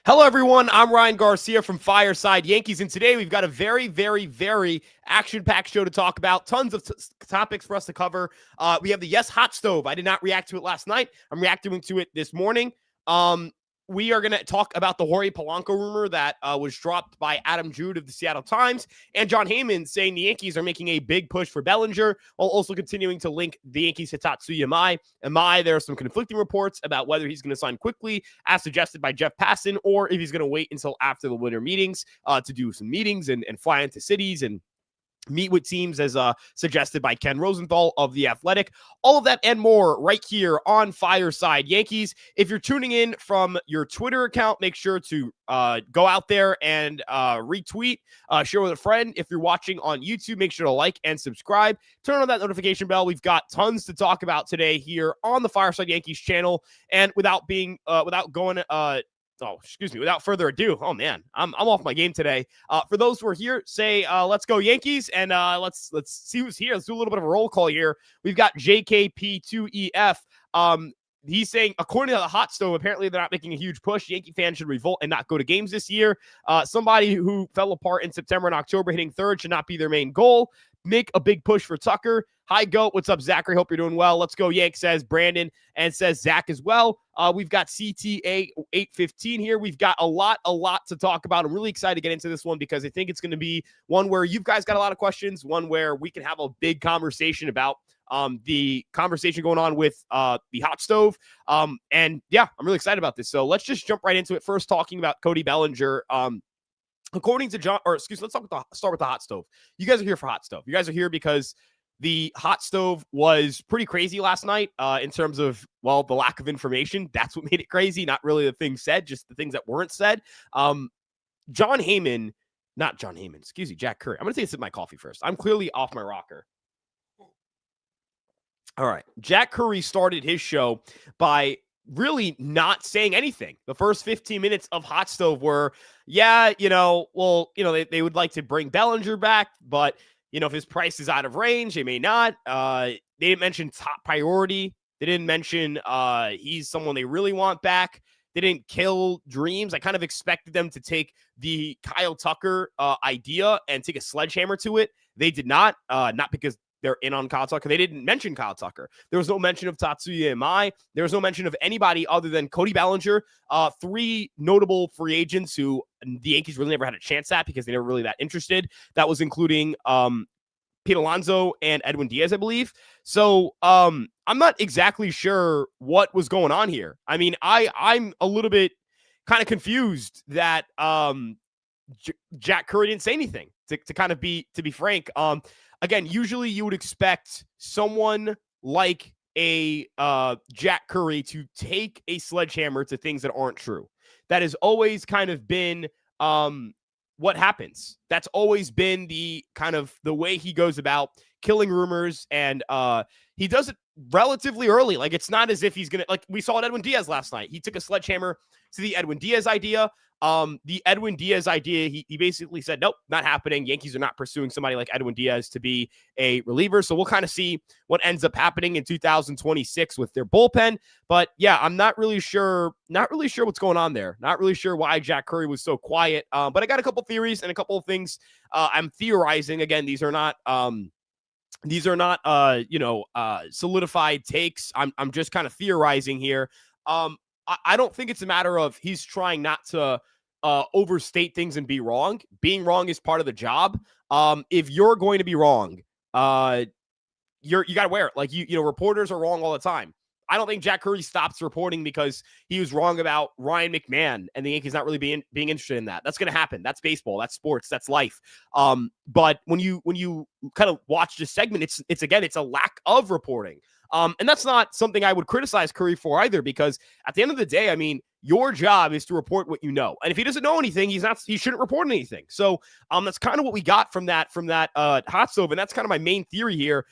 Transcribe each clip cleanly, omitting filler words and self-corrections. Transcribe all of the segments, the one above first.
Hello, everyone. I'm Ryan Garcia from Fireside Yankees, and today we've got a very, very, very action-packed show to talk about. Tons of topics for us to cover. We have the Yes Hot Stove. I did not react to it last night. I'm reacting to it this morning. We are going to talk about the Jorge Polanco rumor that was dropped by Adam Jude of the Seattle Times and John Heyman saying the Yankees are making a big push for Bellinger while also continuing to link the Yankees to Tatsuya Imai. There are some conflicting reports about whether he's going to sign quickly, as suggested by Jeff Passan, or if he's going to wait until after the winter meetings to do some meetings and fly into cities and meet with teams as suggested by Ken Rosenthal of The Athletic. All of that and more right here on Fireside Yankees. If you're tuning in from your Twitter account, make sure to go out there and retweet, share with a friend. If you're watching on YouTube, make sure to like and subscribe. Turn on that notification bell. We've got tons to talk about today here on the Fireside Yankees channel. And without further ado, oh man, I'm off my game today. For those who are here, say let's go Yankees, and let's see who's here. Let's do a little bit of a roll call here. We've got JKP2EF. He's saying, according to the Hot Stove, apparently they're not making a huge push. Yankee fans should revolt and not go to games this year. Somebody who fell apart in September and October, hitting third, should not be their main goal. Make a big push for Tucker. Hi, Goat. What's up, Zachary? Hope you're doing well. Let's go, Yank, says Brandon, and says Zach as well. We've got CTA 815 here. We've got a lot to talk about. I'm really excited to get into this one because I think it's going to be one where you guys got a lot of questions, one where we can have a big conversation about the conversation going on with the Hot Stove. And yeah, I'm really excited about this. So let's just jump right into it. First, talking about Cody Bellinger. According to John, let's start with the Hot Stove. You guys are here for Hot Stove. You guys are here because the Hot Stove was pretty crazy last night in terms of, well, the lack of information. That's what made it crazy. Not really the things said, just the things that weren't said. Jack Curry. I'm going to take a sip of my coffee first. I'm clearly off my rocker. All right. Jack Curry started his show by really not saying anything. The first 15 minutes of Hot Stove were, they would like to bring Bellinger back, but if his price is out of range, they may not. They didn't mention top priority. They didn't mention he's someone they really want back. They didn't kill dreams. I kind of expected them to take the Kyle Tucker idea and take a sledgehammer to it. They did not because they're in on Kyle Tucker. They didn't mention Kyle Tucker. There was no mention of Tatsuya Imai. There was no mention of anybody other than Cody Bellinger. Three notable free agents who the Yankees really never had a chance at because they never really that interested. That was including Pete Alonso and Edwin Diaz, I believe. So I'm not exactly sure what was going on here. I mean, I'm a little bit kind of confused that Jack Curry didn't say anything, to be frank. Again, usually you would expect someone like a Jack Curry to take a sledgehammer to things that aren't true. That has always kind of been what happens. That's always been the way he goes about killing rumors, and he does it relatively early. Like, it's not as if he's going to, like we saw at Edwin Diaz last night. He took a sledgehammer to the Edwin Diaz idea. The Edwin Diaz idea, he basically said, nope, not happening. Yankees are not pursuing somebody like Edwin Diaz to be a reliever. So we'll kind of see what ends up happening in 2026 with their bullpen. But yeah, I'm not really sure what's going on there. Not really sure why Jack Curry was so quiet. But I got a couple theories and a couple of things I'm theorizing. Again, these are not solidified takes. I'm just kind of theorizing here. I don't think it's a matter of he's trying not to overstate things and be wrong. Being wrong is part of the job. If you're going to be wrong, you got to wear it. Like, reporters are wrong all the time. I don't think Jack Curry stops reporting because he was wrong about Ryan McMahon and the Yankees not really being interested in that. That's going to happen. That's baseball. That's sports. That's life. But when you kind of watch this segment, it's a lack of reporting. And that's not something I would criticize Curry for either, because at the end of the day, I mean, your job is to report what you know. And if he doesn't know anything, he shouldn't report anything. So that's kind of what we got from that Hot Stove. And that's kind of my main theory here.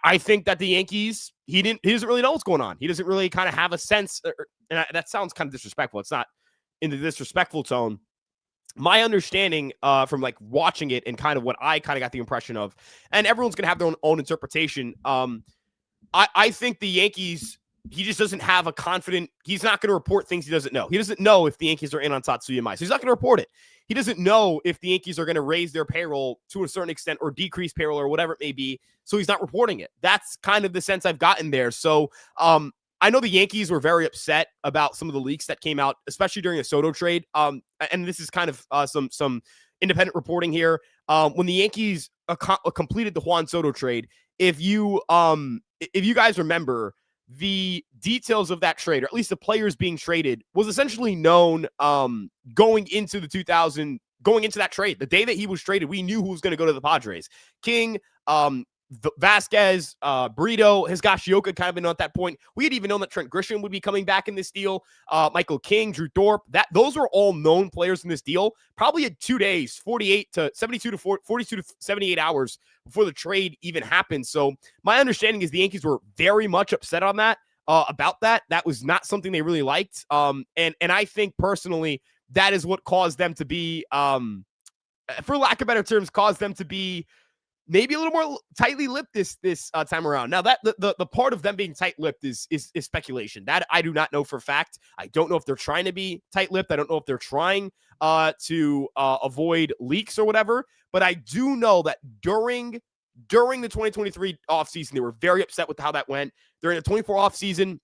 I think that the Yankees, he doesn't really know what's going on. He doesn't really kind of have a sense, that sounds kind of disrespectful. It's not in the disrespectful tone. My understanding from like watching it and kind of what I kind of got the impression of, and everyone's going to have their own interpretation. I think the Yankees he just doesn't have a confident, he's not going to report things he doesn't know. He doesn't know if the Yankees are in on Tatsuya Mai, so he's not going to report it. He doesn't know if the Yankees are going to raise their payroll to a certain extent or decrease payroll or whatever it may be, so he's not reporting it. That's kind of the sense I've gotten there. So I know the Yankees were very upset about some of the leaks that came out, especially during the Soto trade. And this is kind of some independent reporting here. When the Yankees completed the Juan Soto trade, if you guys remember, the details of that trade, or at least the players being traded, was essentially known going into that trade. The day that he was traded, we knew who was going to go to the Padres. King, Vasquez, Brito, Higashioka kind of been at that point. We had even known that Trent Grisham would be coming back in this deal. Michael King, Drew Thorpe, those are all known players in this deal. Probably at 2 days, 42 to 78 hours before the trade even happened. So my understanding is the Yankees were very much upset on that, about that. That was not something they really liked. And I think personally that is what caused them to be, for lack of better terms, caused them to be maybe a little more tightly lipped this time around. Now, that the part of them being tight-lipped is speculation. That I do not know for a fact. I don't know if they're trying to be tight-lipped. I don't know if they're trying to avoid leaks or whatever. But I do know that during the 2023 offseason, they were very upset with how that went. During the 24 offseason,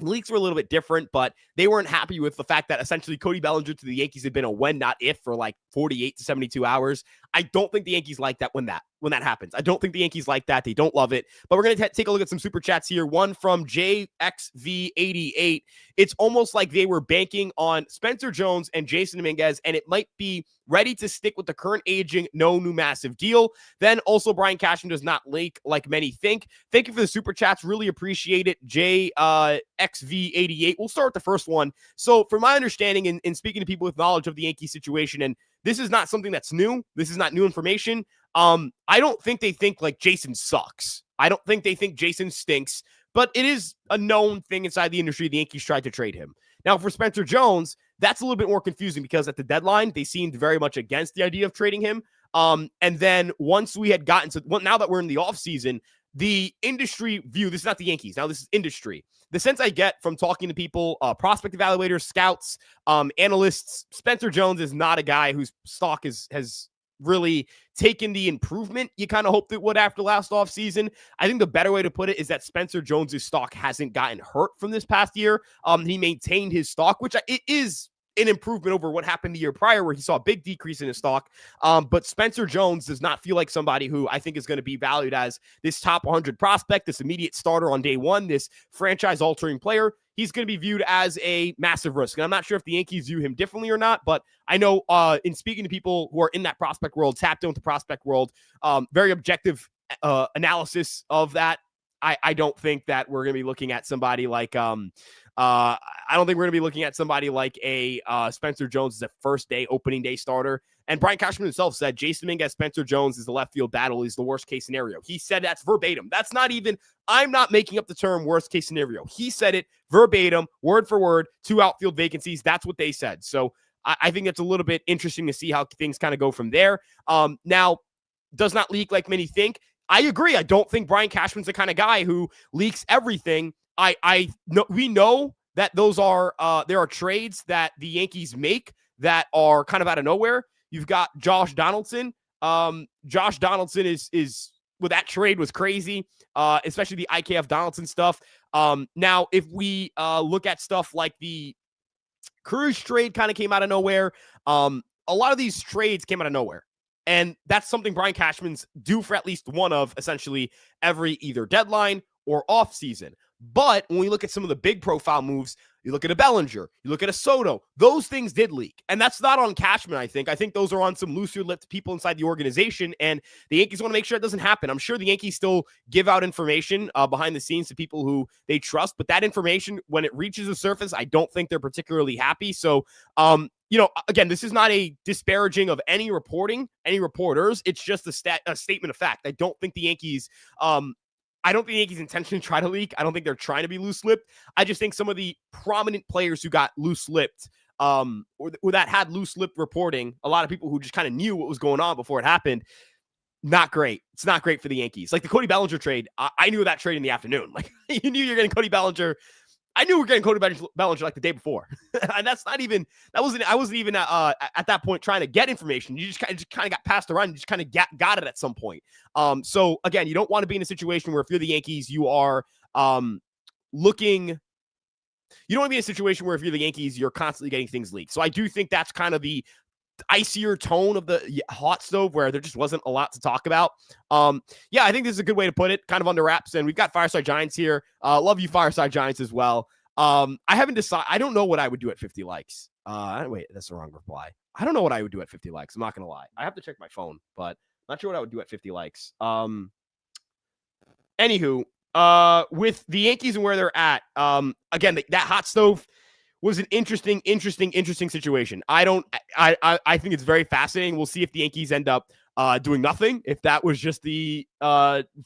leaks were a little bit different, but they weren't happy with the fact that essentially Cody Bellinger to the Yankees had been a when, not if, for like 48 to 72 hours. I don't think the Yankees like that when that happens. I don't think the Yankees like that. They don't love it. But we're going to take a look at some super chats here. One from JXV88. It's almost like they were banking on Spencer Jones and Jason Dominguez, and it might be ready to stick with the current aging, no new massive deal. Then also Brian Cashman does not leak like many think. Thank you for the super chats. Really appreciate it. JXV88. We'll start with the first one. So from my understanding in speaking to people with knowledge of the Yankee situation, and this is not something that's new. This is not new information. I don't think they think like Jason sucks. I don't think they think Jason stinks, but it is a known thing inside the industry. The Yankees tried to trade him. Now for Spencer Jones, that's a little bit more confusing because at the deadline, they seemed very much against the idea of trading him. And then once we had gotten to, well, now that we're in the offseason, the industry view, this is not the Yankees. Now this is industry. The sense I get from talking to people, prospect evaluators, scouts, analysts, Spencer Jones is not a guy whose stock has really taken the improvement you kind of hoped it would after last offseason. I think the better way to put it is that Spencer Jones's stock hasn't gotten hurt from this past year. He maintained his stock, which it is an improvement over what happened the year prior where he saw a big decrease in his stock. But Spencer Jones does not feel like somebody who I think is going to be valued as this top 100 prospect, this immediate starter on day one, this franchise-altering player. He's going to be viewed as a massive risk. And I'm not sure if the Yankees view him differently or not, but I know in speaking to people who are in that prospect world, tapped into the prospect world, very objective analysis of that. I don't think that we're going to be looking at somebody like I don't think we're going to be looking at somebody like a Spencer Jones as a first day opening day starter. And Brian Cashman himself said Jason Dominguez, Spencer Jones is the left field battle is the worst case scenario. He said that's verbatim. That's not even, I'm not making up the term worst case scenario. He said it verbatim, word for word, 2 outfield vacancies. That's what they said. So I think it's a little bit interesting to see how things kind of go from there. Now, does not leak like many think. I agree. I don't think Brian Cashman's the kind of guy who leaks everything. I know we know that those are there are trades that the Yankees make that are kind of out of nowhere. You've got Josh Donaldson. Josh Donaldson is well, that trade was crazy, especially the IKF Donaldson stuff. Now, if we look at stuff like the Cruz trade kind of came out of nowhere. A lot of these trades came out of nowhere. And that's something Brian Cashman's due for at least one of essentially every either deadline or off season. But when we look at some of the big profile moves, you look at a Bellinger, you look at a Soto, those things did leak. And that's not on Cashman, I think. I think those are on some looser-lipped people inside the organization, and the Yankees want to make sure it doesn't happen. I'm sure the Yankees still give out information behind the scenes to people who they trust, but that information, when it reaches the surface, I don't think they're particularly happy. So, you know, again, this is not a disparaging of any reporting, any reporters. It's just a statement of fact. I don't think the Yankees intentionally try to leak. I don't think they're trying to be loose-lipped. I just think some of the prominent players who got loose-lipped or that had loose-lipped reporting, a lot of people who just kind of knew what was going on before it happened, not great. It's not great for the Yankees. Like the Cody Bellinger trade, I knew that trade in the afternoon. Like you knew you're getting Cody Bellinger. I knew we were getting Cody Bellinger like the day before. And that's not even, I wasn't even at that point trying to get information. You just kind of got passed around. You just kind of got it at some point. So again, you don't want to be in a situation where if you're the Yankees, you are looking. You don't want to be in a situation where if you're the Yankees, you're constantly getting things leaked. So I do think that's kind of the icier tone of the hot stove where there just wasn't a lot to talk about. Yeah, I think this is a good way to put it, kind of under wraps. And we've got Fireside Giants here. Love you, Fireside Giants, as well. I haven't decided. I don't know what I would do at 50 likes. Wait, that's the wrong reply. I don't know what I would do at 50 likes. I'm not going to lie. I have to check my phone, but not sure what I would do at 50 likes. Anywho, with the Yankees and where they're at, again, that hot stove was an interesting situation. I think it's very fascinating. We'll see if the Yankees end up doing nothing. If that was just the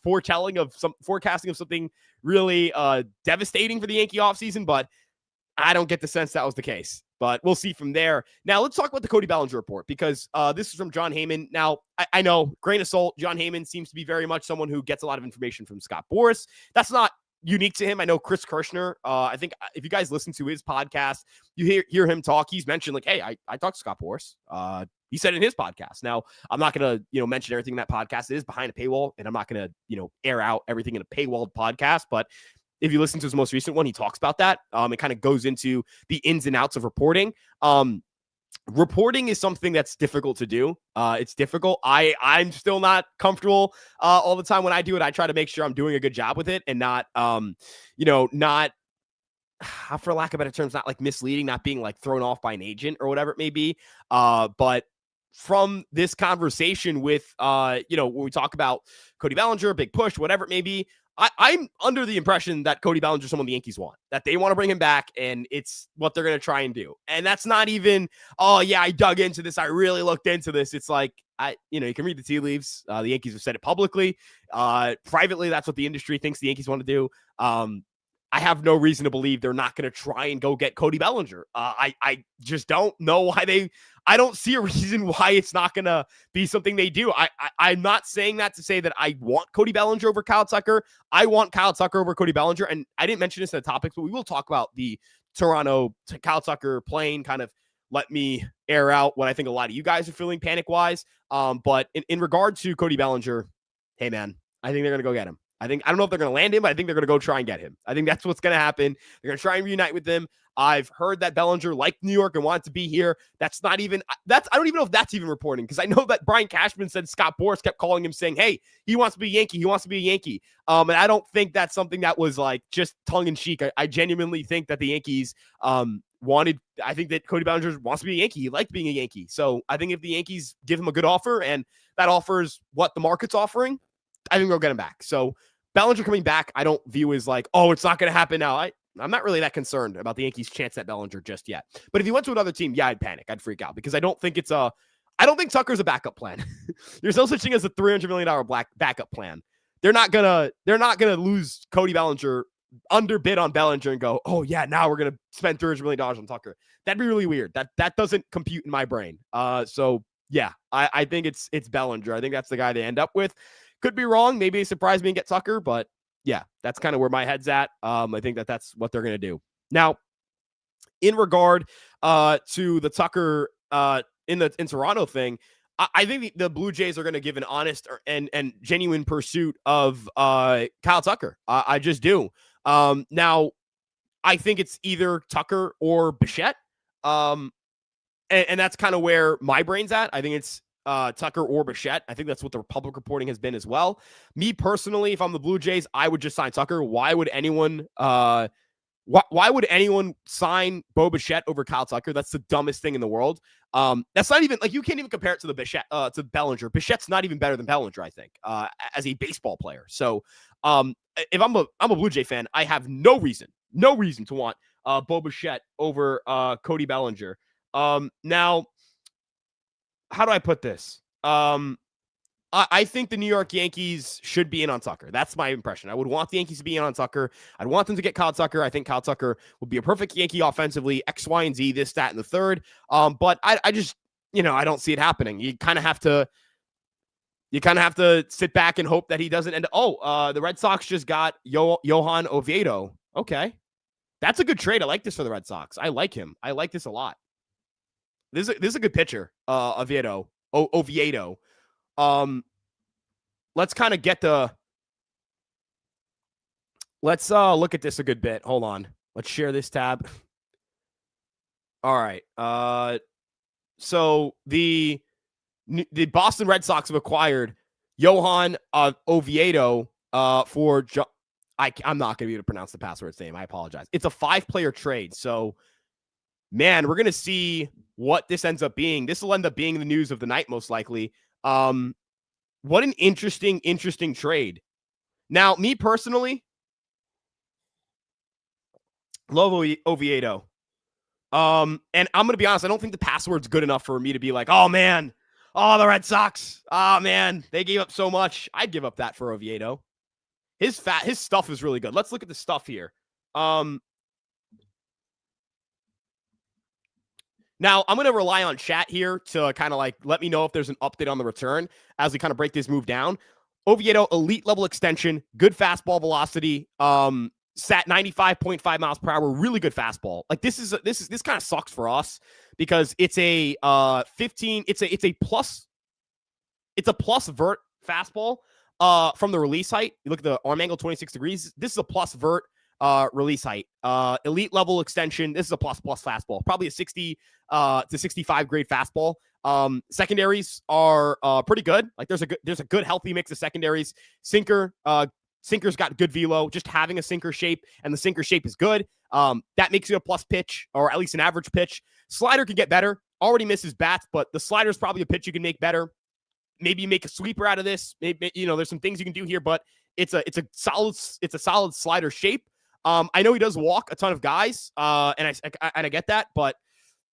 forecasting of something really devastating for the Yankee offseason, but I don't get the sense that was the case. But we'll see from there. Now, let's talk about the Cody Bellinger report, because this is from John Heyman. Now, I know, grain of salt, John Heyman seems to be very much someone who gets a lot of information from Scott Boras. That's not unique to him. I know Chris Kirshner, I think if you guys listen to his podcast, you hear him talk. He's mentioned like, hey, I talked to Scott Boras. He said in his podcast. Now, I'm not going to, mention everything in that podcast. It is behind a paywall, and I'm not going to, air out everything in a paywalled podcast. But if you listen to his most recent one, he talks about that. It kind of goes into the ins and outs of reporting. Reporting is something that's difficult to do. It's difficult. I'm still not comfortable all the time when I do it. I try to make sure I'm doing a good job with it and not, not, for lack of better terms, not like misleading, not being like thrown off by an agent or whatever it may be. But from this conversation with, when we talk about Cody Bellinger, big push, whatever it may be, I'm under the impression that Cody Bellinger is someone the Yankees want, that they want to bring him back, and it's what they're going to try and do. And that's not even, oh, yeah, I dug into this. I really looked into this. It's like, you can read the tea leaves. The Yankees have said it publicly. Privately, that's what the industry thinks the Yankees want to do. I have no reason to believe they're not going to try and go get Cody Bellinger. I just don't know why I don't see a reason why it's not going to be something they do. I'm not saying that to say that I want Cody Bellinger over Kyle Tucker. I want Kyle Tucker over Cody Bellinger. And I didn't mention this in the topics, but we will talk about the Toronto to Kyle Tucker plane, kind of let me air out what I think a lot of you guys are feeling panic-wise. But in regard to Cody Bellinger, hey, man, I think they're going to go get him. I don't know if they're going to land him, but I think they're going to go try and get him. I think that's what's going to happen. They're going to try and reunite with him. I've heard that Bellinger liked New York and wanted to be here. I don't even know if that's even reporting, because I know that Brian Cashman said Scott Boras kept calling him saying, hey, he wants to be a Yankee. He wants to be a Yankee. And I don't think that's something that was like just tongue in cheek. I genuinely think that the Yankees I think that Cody Bellinger wants to be a Yankee. He liked being a Yankee. So I think if the Yankees give him a good offer and that offer is what the market's offering, I think they'll get him back. So Bellinger coming back, I don't view as like, oh, it's not going to happen now. I'm not really that concerned about the Yankees' chance at Bellinger just yet. But if he went to another team, yeah, I'd panic. I'd freak out, because I don't think Tucker's a backup plan. There's no such thing as a $300 million backup plan. They're not gonna lose Cody Bellinger, underbid on Bellinger, and go, oh yeah, now we're gonna spend $300 million on Tucker. That'd be really weird. That doesn't compute in my brain. So yeah, I think it's Bellinger. I think that's the guy they end up with. Could be wrong. Maybe they surprise me and get Tucker, but yeah, that's kind of where my head's at. I think that's what they're going to do. Now, in regard to the Tucker in Toronto thing, I think the Blue Jays are going to give an honest and genuine pursuit of Kyle Tucker. I just do. Now, I think it's either Tucker or Bichette. And that's kind of where my brain's at. I think it's Tucker or Bichette. I think that's what the public reporting has been as well. Me personally, if I'm the Blue Jays, I would just sign Tucker. Why would anyone sign Bo Bichette over Kyle Tucker? That's the dumbest thing in the world. That's not even like, you can't even compare it to the Bichette to Bellinger. Bichette's not even better than Bellinger, I think, as a baseball player. So if I'm a Blue Jay fan, I have no reason to want Bo Bichette over Cody Bellinger. Now, how do I put this? I think the New York Yankees should be in on Tucker. That's my impression. I would want the Yankees to be in on Tucker. I'd want them to get Kyle Tucker. I think Kyle Tucker would be a perfect Yankee offensively, X, Y, and Z, this, that, and the third. But I just, I don't see it happening. You kind of have to, You kind of have to sit back and hope that he doesn't end. The Red Sox just got Johan Oviedo. Okay. That's a good trade. I like this for the Red Sox. I like him. I like this a lot. This is a good pitcher, Oviedo. Oviedo. Let's kind of get let's look at this a good bit. Hold on. Let's share this tab. All right. So the Boston Red Sox have acquired Johan Oviedo for I'm not going to be able to pronounce the password's name. I apologize. It's a 5-player trade. So, man, we're going to see what this ends up being. This will end up being the news of the night, most likely. What an interesting trade. Now, me personally, love Oviedo. And I'm going to be honest, I don't think the password's good enough for me to be like, oh, man, the Red Sox. Oh, man, they gave up so much. I'd give up that for Oviedo. His stuff is really good. Let's look at the stuff here. Now, I'm going to rely on chat here to kind of like let me know if there's an update on the return as we kind of break this move down. Oviedo, elite level extension, good fastball velocity, sat 95.5 miles per hour, really good fastball. Like this kind of sucks for us because it's a 15, it's a plus vert fastball from the release height. You look at the arm angle, 26 degrees. This is a plus vert release height. Elite level extension. This is a plus fastball. Probably a 60 to 65 grade fastball. Secondaries are pretty good. Like there's a good healthy mix of secondaries. Sinker's got good velo. Just having a sinker shape and the sinker shape is good. That makes it a plus pitch or at least an average pitch. Slider can get better. Already misses bats, but the slider is probably a pitch you can make better. Maybe you make a sweeper out of this. Maybe, there's some things you can do here, but it's a solid slider shape. I know he does walk a ton of guys, and I get that, but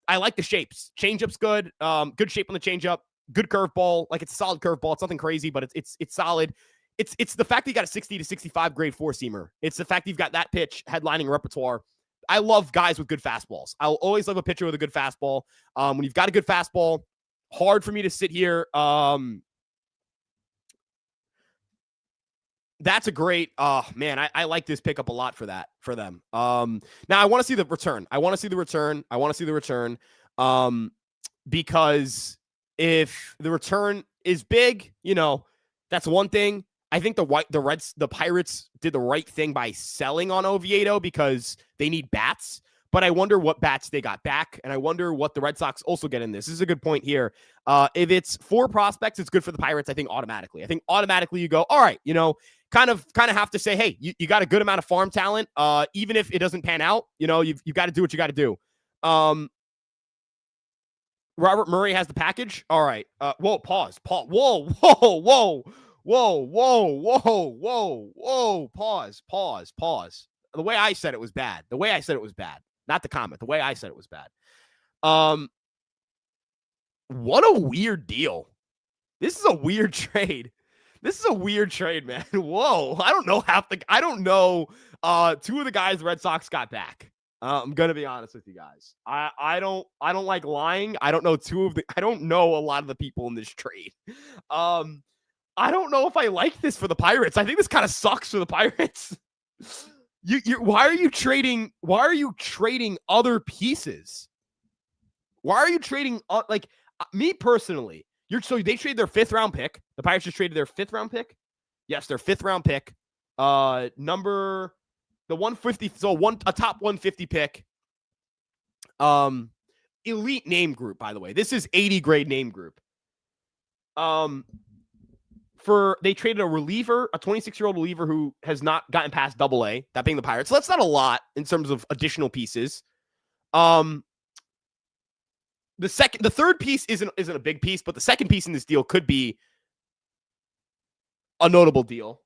I like the shapes. Changeup's good. Good shape on the changeup. Good curveball. Like it's a solid curveball. It's nothing crazy, but it's solid. It's the fact that you got a 60 to 65 grade 4-seamer. It's the fact that you've got that pitch headlining repertoire. I love guys with good fastballs. I'll always love a pitcher with a good fastball. When you've got a good fastball, hard for me to sit here. That's a great, man, I like this pickup a lot for them. Now I want to see the return. Because if the return is big, that's one thing. I think the Pirates did the right thing by selling on Oviedo because they need bats. But I wonder what bats they got back, and I wonder what the Red Sox also get in this. This is a good point here. If it's 4 prospects, it's good for the Pirates, I think, automatically. I think automatically you go, all right, kind of have to say, hey, you got a good amount of farm talent. Even if it doesn't pan out, you've got to do what you got to do. Robert Murray has the package. All right. Whoa, pause. Whoa. Pause. The way I said it was bad. Not the comment. The way I said it was bad. What a weird deal. This is a weird trade. Man. Whoa. I don't know 2 of the guys the Red Sox got back. I'm gonna be honest with you guys. I don't like lying. I don't know I don't know a lot of the people in this trade. I don't know if I like this for the Pirates. I think this kind of sucks for the Pirates. Why are you trading other pieces? Why are you trading me personally? So they traded their 5th round pick. The Pirates just traded their 5th round pick. Yes, their 5th round pick. Number the 150. So a top 150 pick. Elite name group, by the way. This is 80 grade name group. They traded a reliever, a 26-year-old reliever who has not gotten past AA, that being the Pirates. So that's not a lot in terms of additional pieces. The third piece isn't a big piece, but the second piece in this deal could be a notable deal,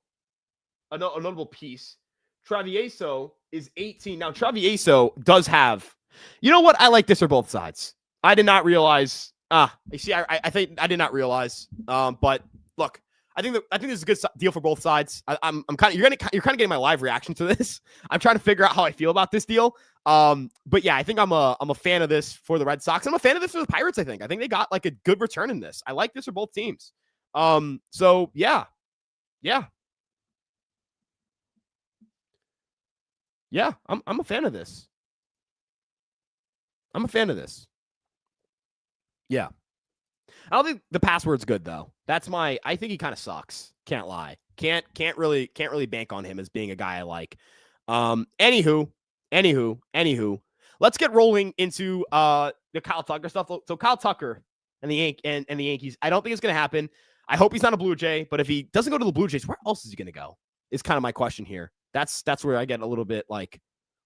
a notable piece. Travieso is 18. Now, Travieso does have, you know what? I like this for both sides. I did not realize. You see, I think I did not realize. But look, I think this is a good deal for both sides. I'm kind of you're kind of getting my live reaction to this. I'm trying to figure out how I feel about this deal. But yeah, I think I'm a fan of this for the Red Sox. I'm a fan of this for the Pirates. I think they got like a good return in this. I like this for both teams. So yeah. Yeah. Yeah. I'm a fan of this. I'm a fan of this. Yeah. I don't think the password's good though. I think he kind of sucks. Can't lie. Can't really bank on him as being a guy I like. Anywho. Let's get rolling into the Kyle Tucker stuff. So Kyle Tucker and the Yankees. I don't think it's gonna happen. I hope he's not a Blue Jay, but if he doesn't go to the Blue Jays, where else is he gonna go? Is kind of my question here. That's where I get a little bit like,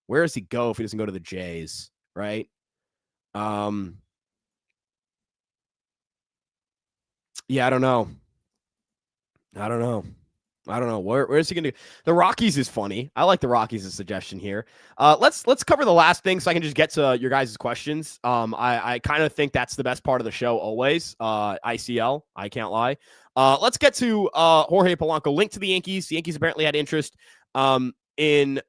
where does he go if he doesn't go to the Jays, right? Um, yeah, I don't know. Where is he going to? The Rockies is funny. I like the Rockies' as a suggestion here. Let's cover the last thing so I can just get to your guys' questions. I kind of think that's the best part of the show always. ICL. I can't lie. Let's get to Jorge Polanco. Linked to the Yankees. The Yankees apparently had interest in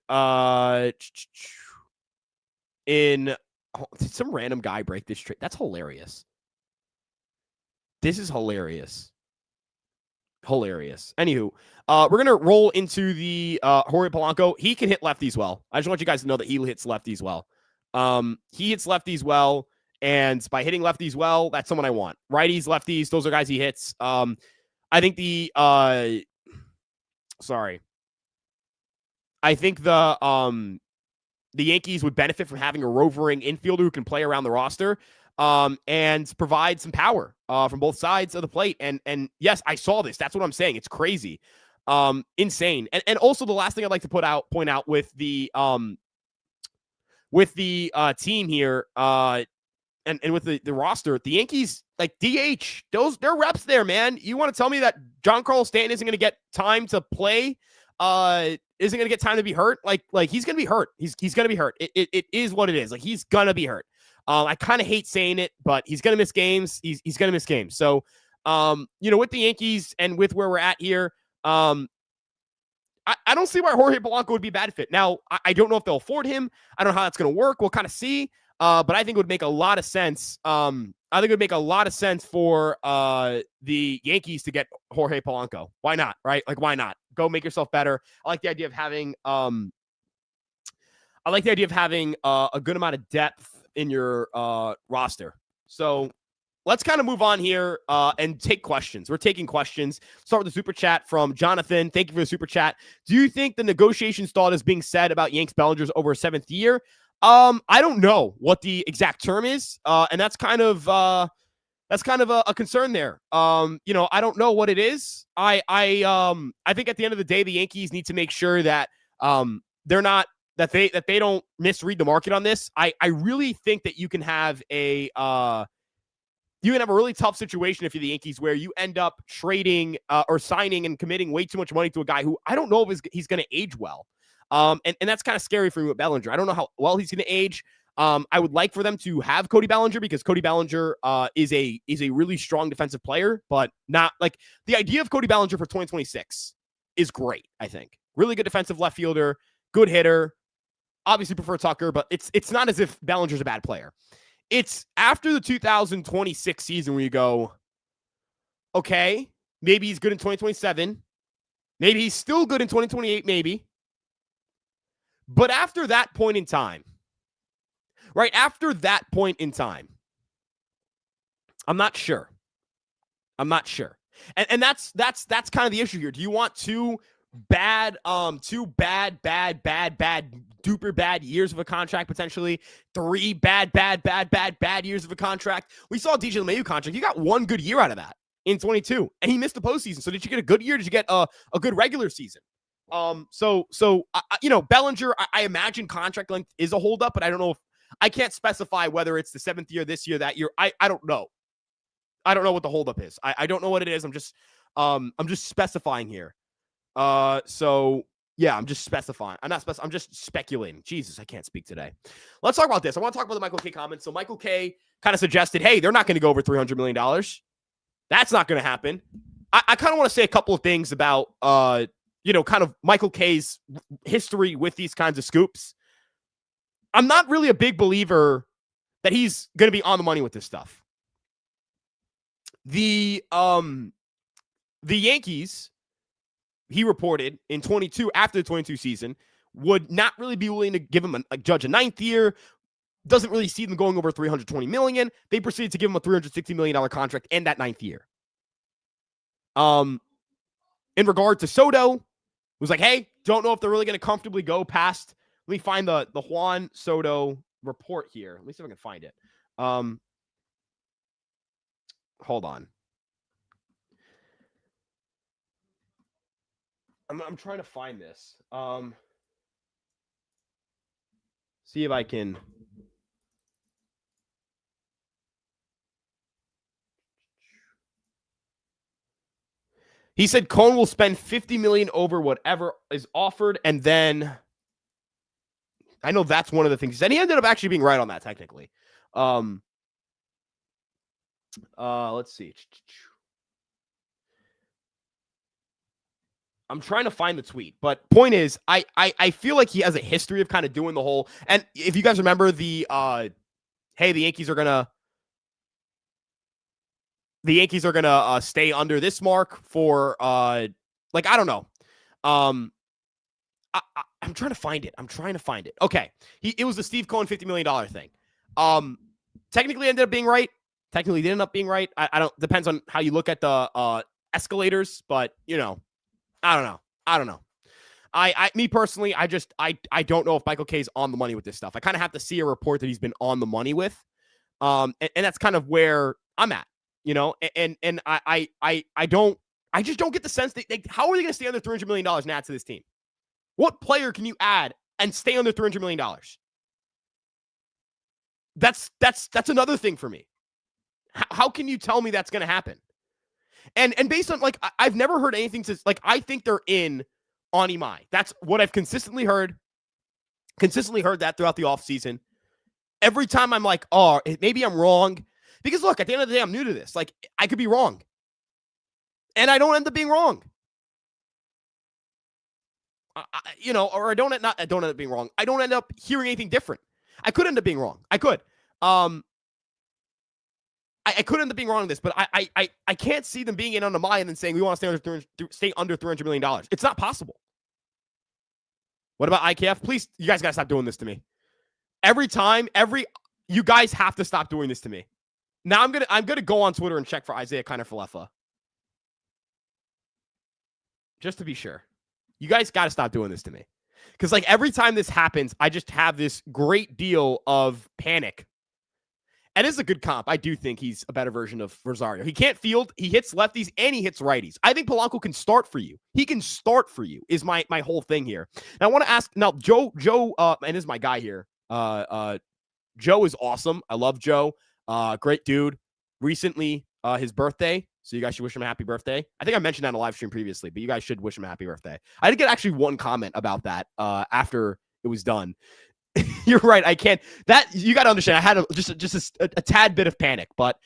did some random guy break this trade. That's hilarious. This is hilarious. Anywho, we're gonna roll into the Jorge Polanco. He can hit lefties well. I just want you guys to know that he hits lefties well. He hits lefties well, and by hitting lefties well, that's someone I want. Righties, lefties, those are guys he hits. I think the Yankees would benefit from having a rovering infielder who can play around the roster and provide some power from both sides of the plate. And yes, I saw this. That's what I'm saying. It's crazy. Insane. And also the last thing I'd like to point out with the team here and with the roster, the Yankees, like DH, they're reps there, man. You want to tell me that Giancarlo Stanton isn't going to get time to play? Isn't going to get time to be hurt? Like he's going to be hurt. He's going to be hurt. It is what it is. Like he's going to be hurt. I kind of hate saying it, but he's going to miss games. He's going to miss games. So, with the Yankees and with where we're at here, I don't see why Jorge Polanco would be a bad fit. Now, I don't know if they'll afford him. I don't know how that's going to work. We'll kind of see. But I think it would make a lot of sense. I think it would make a lot of sense for the Yankees to get Jorge Polanco. Why not? Right? Like, why not? Go make yourself better. I like the idea of having a good amount of depth in your roster. So let's kind of move on here and take questions. We're taking questions. Start with the super chat from Jonathan. Thank you for the super chat. Do you think the negotiation stalled is being said about Yanks Bellinger's over a 7th year? I don't know what the exact term is, and that's kind of a concern there. I don't know what it is. I think at the end of the day, the Yankees need to make sure that they're not that they don't misread the market on this. I really think that you can have a really tough situation if you're the Yankees where you end up trading or signing and committing way too much money to a guy who I don't know if he's going to age well. And that's kind of scary for me with Bellinger. I don't know how well he's going to age. I would like for them to have Cody Bellinger because Cody Bellinger is a really strong defensive player, but not like the idea of Cody Bellinger for 2026 is great. I think really good defensive left fielder, good hitter. Obviously prefer Tucker, but it's not as if Bellinger's a bad player. It's after the 2026 season where you go, okay, maybe he's good in 2027. Maybe he's still good in 2028, maybe. But after that point in time, right after that point in time, I'm not sure. And that's kind of the issue here. Do you want two bad, duper bad years of a contract, potentially 3 bad years of a contract? We saw DJ LeMahieu contract. You got 1 good year out of that in 22, and he missed the postseason. So did you get a good year? Did you get a good regular season? Bellinger, I imagine contract length is a holdup, but I don't know if I can't specify whether it's the 7th year, this year, that year. I don't know. I don't know what the holdup is. I don't know what it is. I'm just specifying here. So yeah, I'm just specifying. I'm just speculating. Jesus, I can't speak today. Let's talk about this. I want to talk about the Michael K comments. So Michael K kind of suggested, hey, they're not going to go over $300 million. That's not going to happen. I kind of want to say a couple of things about, kind of Michael K's history with these kinds of scoops. I'm not really a big believer that he's going to be on the money with this stuff. The the Yankees, he reported in 22, after the 22 season, would not really be willing to give him a Judge a ninth year. Doesn't really see them going over $320 million. They proceeded to give him a $360 million contract and that ninth year. In regard to Soto, was like, hey, don't know if they're really going to comfortably go past. Let me find the Juan Soto report here. Let me see if I can find it. Hold on. I'm trying to find this. See if I can. He said Cone will spend $50 million over whatever is offered, and then I know that's one of the things. And he ended up actually being right on that technically. Let's see. I'm trying to find the tweet, but point is, I feel like he has a history of kind of doing the whole. And if you guys remember the, hey, the Yankees are gonna stay under this mark for like, I don't know. I'm trying to find it. Okay, it was the Steve Cohen $50 million thing. Technically ended up being right. Technically didn't end up being right. I don't. Depends on how you look at the escalators, but you know. I don't know. Me personally, I don't know if Michael K's on the money with this stuff. I kind of have to see a report that he's been on the money with. And that's kind of where I'm at, you know, and I just don't get the sense that how are they going to stay under $300 million and add to this team? What player can you add and stay under $300 million? That's another thing for me. How can you tell me that's going to happen? And based on, like, I've never heard anything to, like, I think they're in on Imai. That's what I've consistently heard that throughout the offseason. Every time I'm like, oh, maybe I'm wrong. Because, look, at the end of the day, I'm new to this. Like, I could be wrong. And I don't end up being wrong. Or I don't end up being wrong. I don't end up hearing anything different. I could end up being wrong. I could. I could end up being wrong on this, but I can't see them being in on the Maya and then saying we want to stay under $300 million. It's not possible. What about IKF? Please, you guys got to stop doing this to me. You guys have to stop doing this to me. Now I'm gonna go on Twitter and check for Isaiah Kiner-Falefa. Just to be sure. You guys got to stop doing this to me. Because, like, every time this happens, I just have this great deal of panic. And it's a good comp. I do think he's a better version of Rosario. He can't field. He hits lefties and he hits righties. I think Polanco can start for you. He can start for you is my whole thing here. And I want to ask now, Joe, and this is my guy here. Joe is awesome. I love Joe. Great dude. Recently, his birthday. So you guys should wish him a happy birthday. I think I mentioned that in a live stream previously, but you guys should wish him a happy birthday. I did get actually one comment about that after it was done. You're right. I can't. That you got to understand. I had just a tad bit of panic, but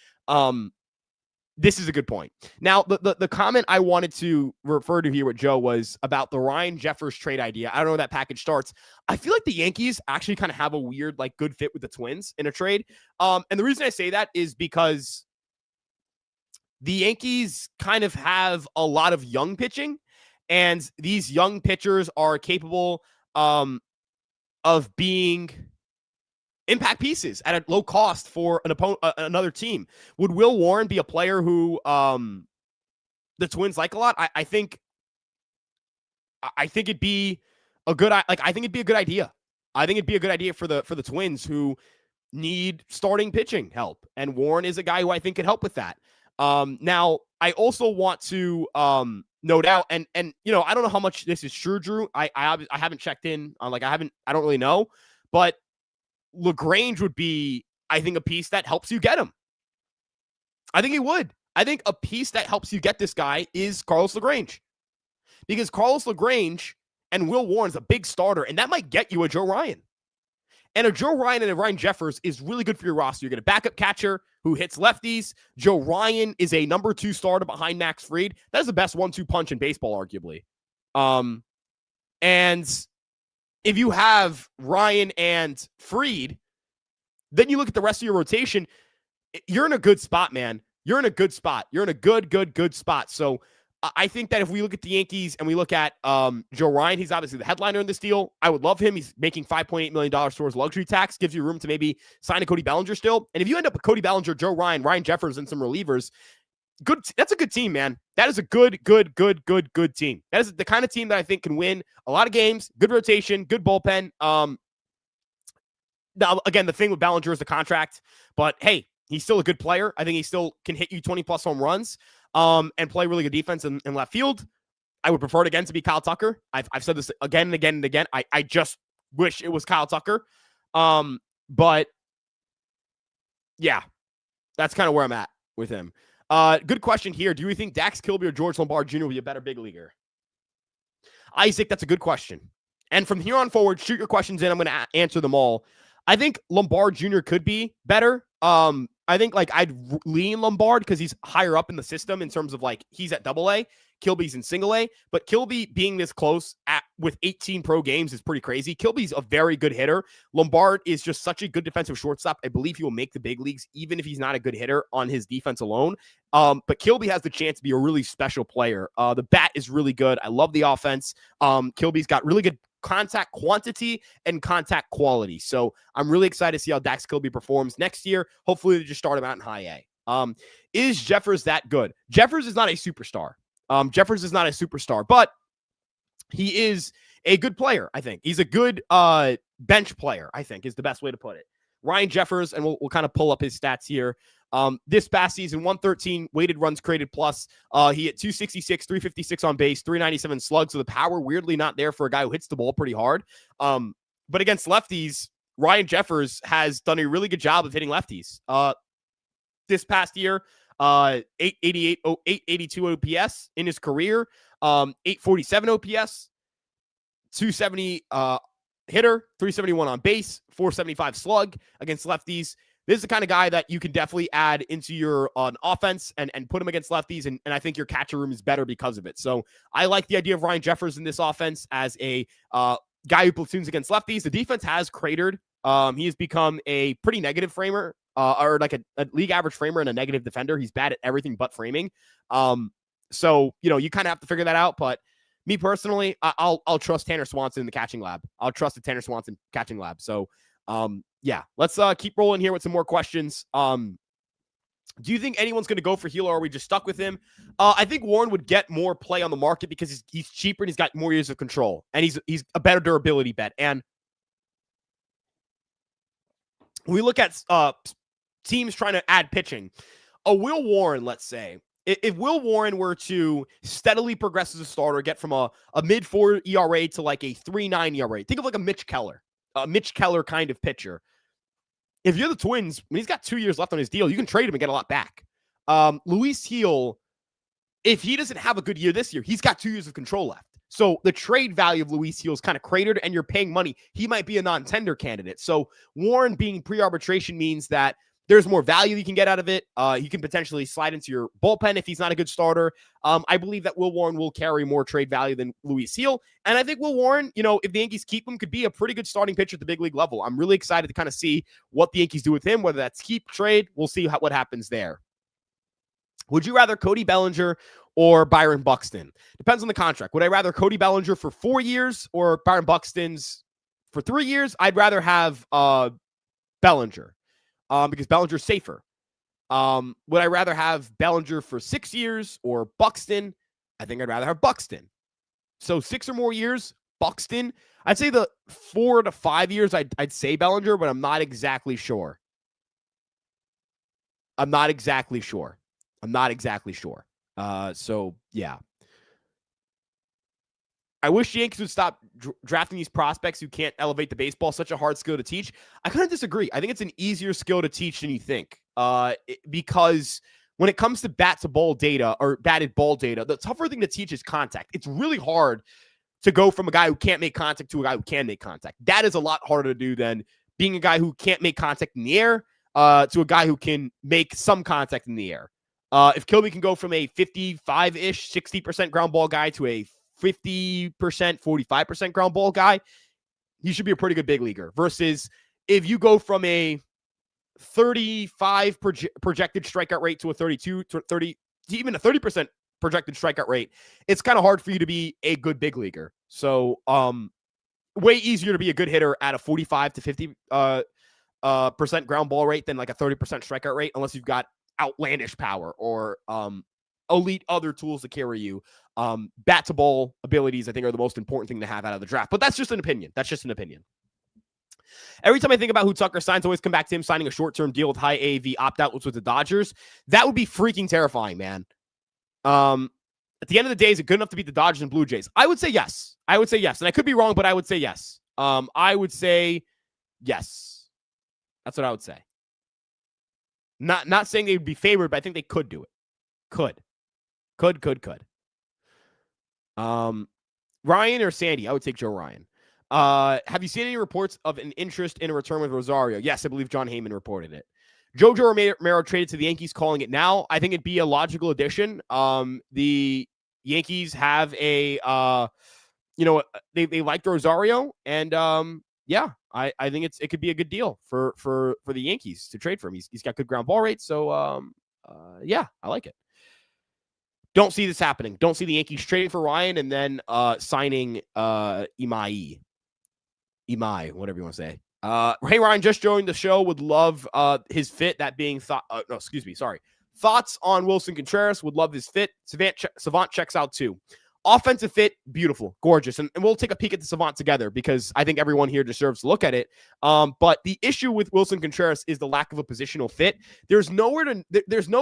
this is a good point. Now, the comment I wanted to refer to here with Joe was about the Ryan Jeffers trade idea. I don't know where that package starts. I feel like the Yankees actually kind of have a weird, like, good fit with the Twins in a trade. And the reason I say that is because the Yankees kind of have a lot of young pitching, and these young pitchers are capable of being impact pieces at a low cost for an opponent, another team. Would Will Warren be a player who the Twins like a lot? I think it'd be a good, I think it'd be a good idea. I think it'd be a good idea for the Twins who need starting pitching help, and Warren is a guy who I think could help with that. Now I also want to note out, and you know, I don't know how much this is true, Drew. I haven't checked in on, like, I don't really know, but LaGrange would be, I think, a piece that helps you get him. I think he would. I think a piece that helps you get this guy is Carlos LaGrange, because Carlos LaGrange and Will Warren's a big starter, and that might get you a Joe Ryan. And a Joe Ryan and a Ryan Jeffers is really good for your roster. You're going to backup catcher who hits lefties. Joe Ryan is a number 2 starter behind Max Fried. That is the best 1-2 punch in baseball, arguably. And if you have Ryan and Fried, then you look at the rest of your rotation. You're in a good spot, man. You're in a good spot. You're in a good spot. So I think that if we look at the Yankees and we look at Joe Ryan, he's obviously the headliner in this deal. I would love him. He's making $5.8 million towards luxury tax, gives you room to maybe sign a Cody Bellinger still. And if you end up with Cody Bellinger, Joe Ryan, Ryan Jeffers, and some relievers, good. That's a good team, man. That is a good team. That is the kind of team that I think can win a lot of games, good rotation, good bullpen. Now, again, the thing with Bellinger is the contract, but hey, he's still a good player. I think he still can hit you 20-plus home runs and play really good defense in left field. I would prefer it again to be Kyle Tucker. I've said this again and again and again. I just wish it was Kyle Tucker. But yeah, that's kind of where I'm at with him. Good question here. Do you think Dax Kilby or George Lombard Jr. will be a better big leaguer? Isaac, that's a good question. And from here on forward, shoot your questions in. I'm going to answer them all. I think Lombard Jr. could be better. I think like I'd lean Lombard because he's higher up in the system in terms of like he's at AA, Kilby's in single A, but Kilby being this close with 18 pro games is pretty crazy. Kilby's a very good hitter. Lombard is just such a good defensive shortstop. I believe he will make the big leagues even if he's not a good hitter on his defense alone. But Kilby has the chance to be a really special player. The bat is really good. I love the offense. Kilby's got really good contact quantity and contact quality. So I'm really excited to see how Dax Kilby performs next year. Hopefully they just start him out in high A. Is Jeffers that good? Jeffers is not a superstar. Jeffers is not a superstar, but he is a good player, I think. He's a good bench player, I think, is the best way to put it. Ryan Jeffers, and we'll kind of pull up his stats here. This past season, 113 weighted runs created plus. He hit 266, 356 on base, 397 slugs. So the power weirdly not there for a guy who hits the ball pretty hard. But against lefties, Ryan Jeffers has done a really good job of hitting lefties. This past year, 882 OPS in his career, 847 OPS, 270 hitter, 371 on base, 475 slug against lefties. This is the kind of guy that you can definitely add into your offense and put him against lefties, and I think your catcher room is better because of it. So I like the idea of Ryan Jeffers in this offense as a guy who platoons against lefties. The defense has cratered. He has become a pretty negative framer, or like a league average framer and a negative defender. He's bad at everything but framing. So, you kind of have to figure that out. But me personally, I'll trust Tanner Swanson in the catching lab. I'll trust the Tanner Swanson catching lab. So, yeah, let's keep rolling here with some more questions. Do you think anyone's going to go for Hilo, or are we just stuck with him? I think Warren would get more play on the market because he's cheaper and he's got more years of control, and he's a better durability bet. And we look at teams trying to add pitching. A Will Warren, let's say, if Will Warren were to steadily progress as a starter, get from a mid-4 ERA to like a 3.9 ERA, think of like a Mitch Keller kind of pitcher. If you're the Twins, when he's got 2 years left on his deal, you can trade him and get a lot back. Luis Gil, if he doesn't have a good year this year, he's got 2 years of control left. So the trade value of Luis Gil is kind of cratered, and you're paying money. He might be a non-tender candidate. So Warren being pre-arbitration means that there's more value you can get out of it. He can potentially slide into your bullpen if he's not a good starter. I believe that Will Warren will carry more trade value than Luis Gil. And I think Will Warren, if the Yankees keep him, could be a pretty good starting pitcher at the big league level. I'm really excited to kind of see what the Yankees do with him, whether that's keep, trade. We'll see what happens there. Would you rather Cody Bellinger or Byron Buxton? Depends on the contract. Would I rather Cody Bellinger for 4 years or Byron Buxton's for 3 years? I'd rather have Bellinger. Because Bellinger's safer. Would I rather have Bellinger for 6 years or Buxton? I think I'd rather have Buxton. So 6 or more years, Buxton. I'd say the 4 to 5 years, I'd say Bellinger, but I'm not exactly sure. So, yeah. I wish the Yankees would stop drafting these prospects who can't elevate the baseball. Such a hard skill to teach. I kind of disagree. I think it's an easier skill to teach than you think. Because when it comes to bat-to ball data or batted ball data, the tougher thing to teach is contact. It's really hard to go from a guy who can't make contact to a guy who can make contact. That is a lot harder to do than being a guy who can't make contact in the air to a guy who can make some contact in the air. If Kilby can go from a 55-ish, 60% ground ball guy to a 50%, 45% ground ball guy, he should be a pretty good big leaguer. Versus if you go from a 35 projected strikeout rate to a 32 to 30, even a 30% projected strikeout rate, it's kind of hard for you to be a good big leaguer. So, way easier to be a good hitter at a 45 to 50 percent ground ball rate than like a 30% strikeout rate, unless you've got outlandish power or elite other tools to carry you. Bat to ball abilities, I think, are the most important thing to have out of the draft. But that's just an opinion. Every time I think about who Tucker signs, I always come back to him signing a short-term deal with high AAV opt-out with the Dodgers. That would be freaking terrifying, man. At the end of the day, is it good enough to beat the Dodgers and Blue Jays? I would say yes. And I could be wrong, but I would say yes. I would say yes. That's what I would say. Not saying they would be favored, but I think they could do it. Could. Ryan or Sandy? I would take Joe Ryan. Have you seen any reports of an interest in a return with Rosario? Yes, I believe John Heyman reported it. Jojo Romero traded to the Yankees, calling it now. I think it'd be a logical addition. The Yankees have a, they liked Rosario, and I think it could be a good deal for the Yankees to trade for him. He's got good ground ball rates, so I like it. Don't see this happening. Don't see the Yankees trading for Ryan and then signing Imai, whatever you want to say. Hey, Ryan, just joined the show. Would love his fit. That being thoughts on Wilson Contreras. Would love his fit. Savant checks out too. Offensive fit, beautiful, gorgeous. And we'll take a peek at the Savant together because I think everyone here deserves to look at it. But the issue with Wilson Contreras is the lack of a positional fit. There's no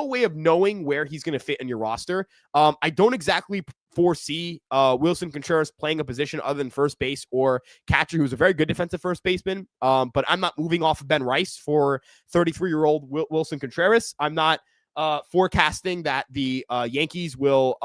way of knowing where he's going to fit in your roster. I don't exactly foresee Wilson Contreras playing a position other than first base or catcher, who's a very good defensive first baseman. But I'm not moving off of Ben Rice for 33-year-old Wilson Contreras. I'm not forecasting that the Yankees will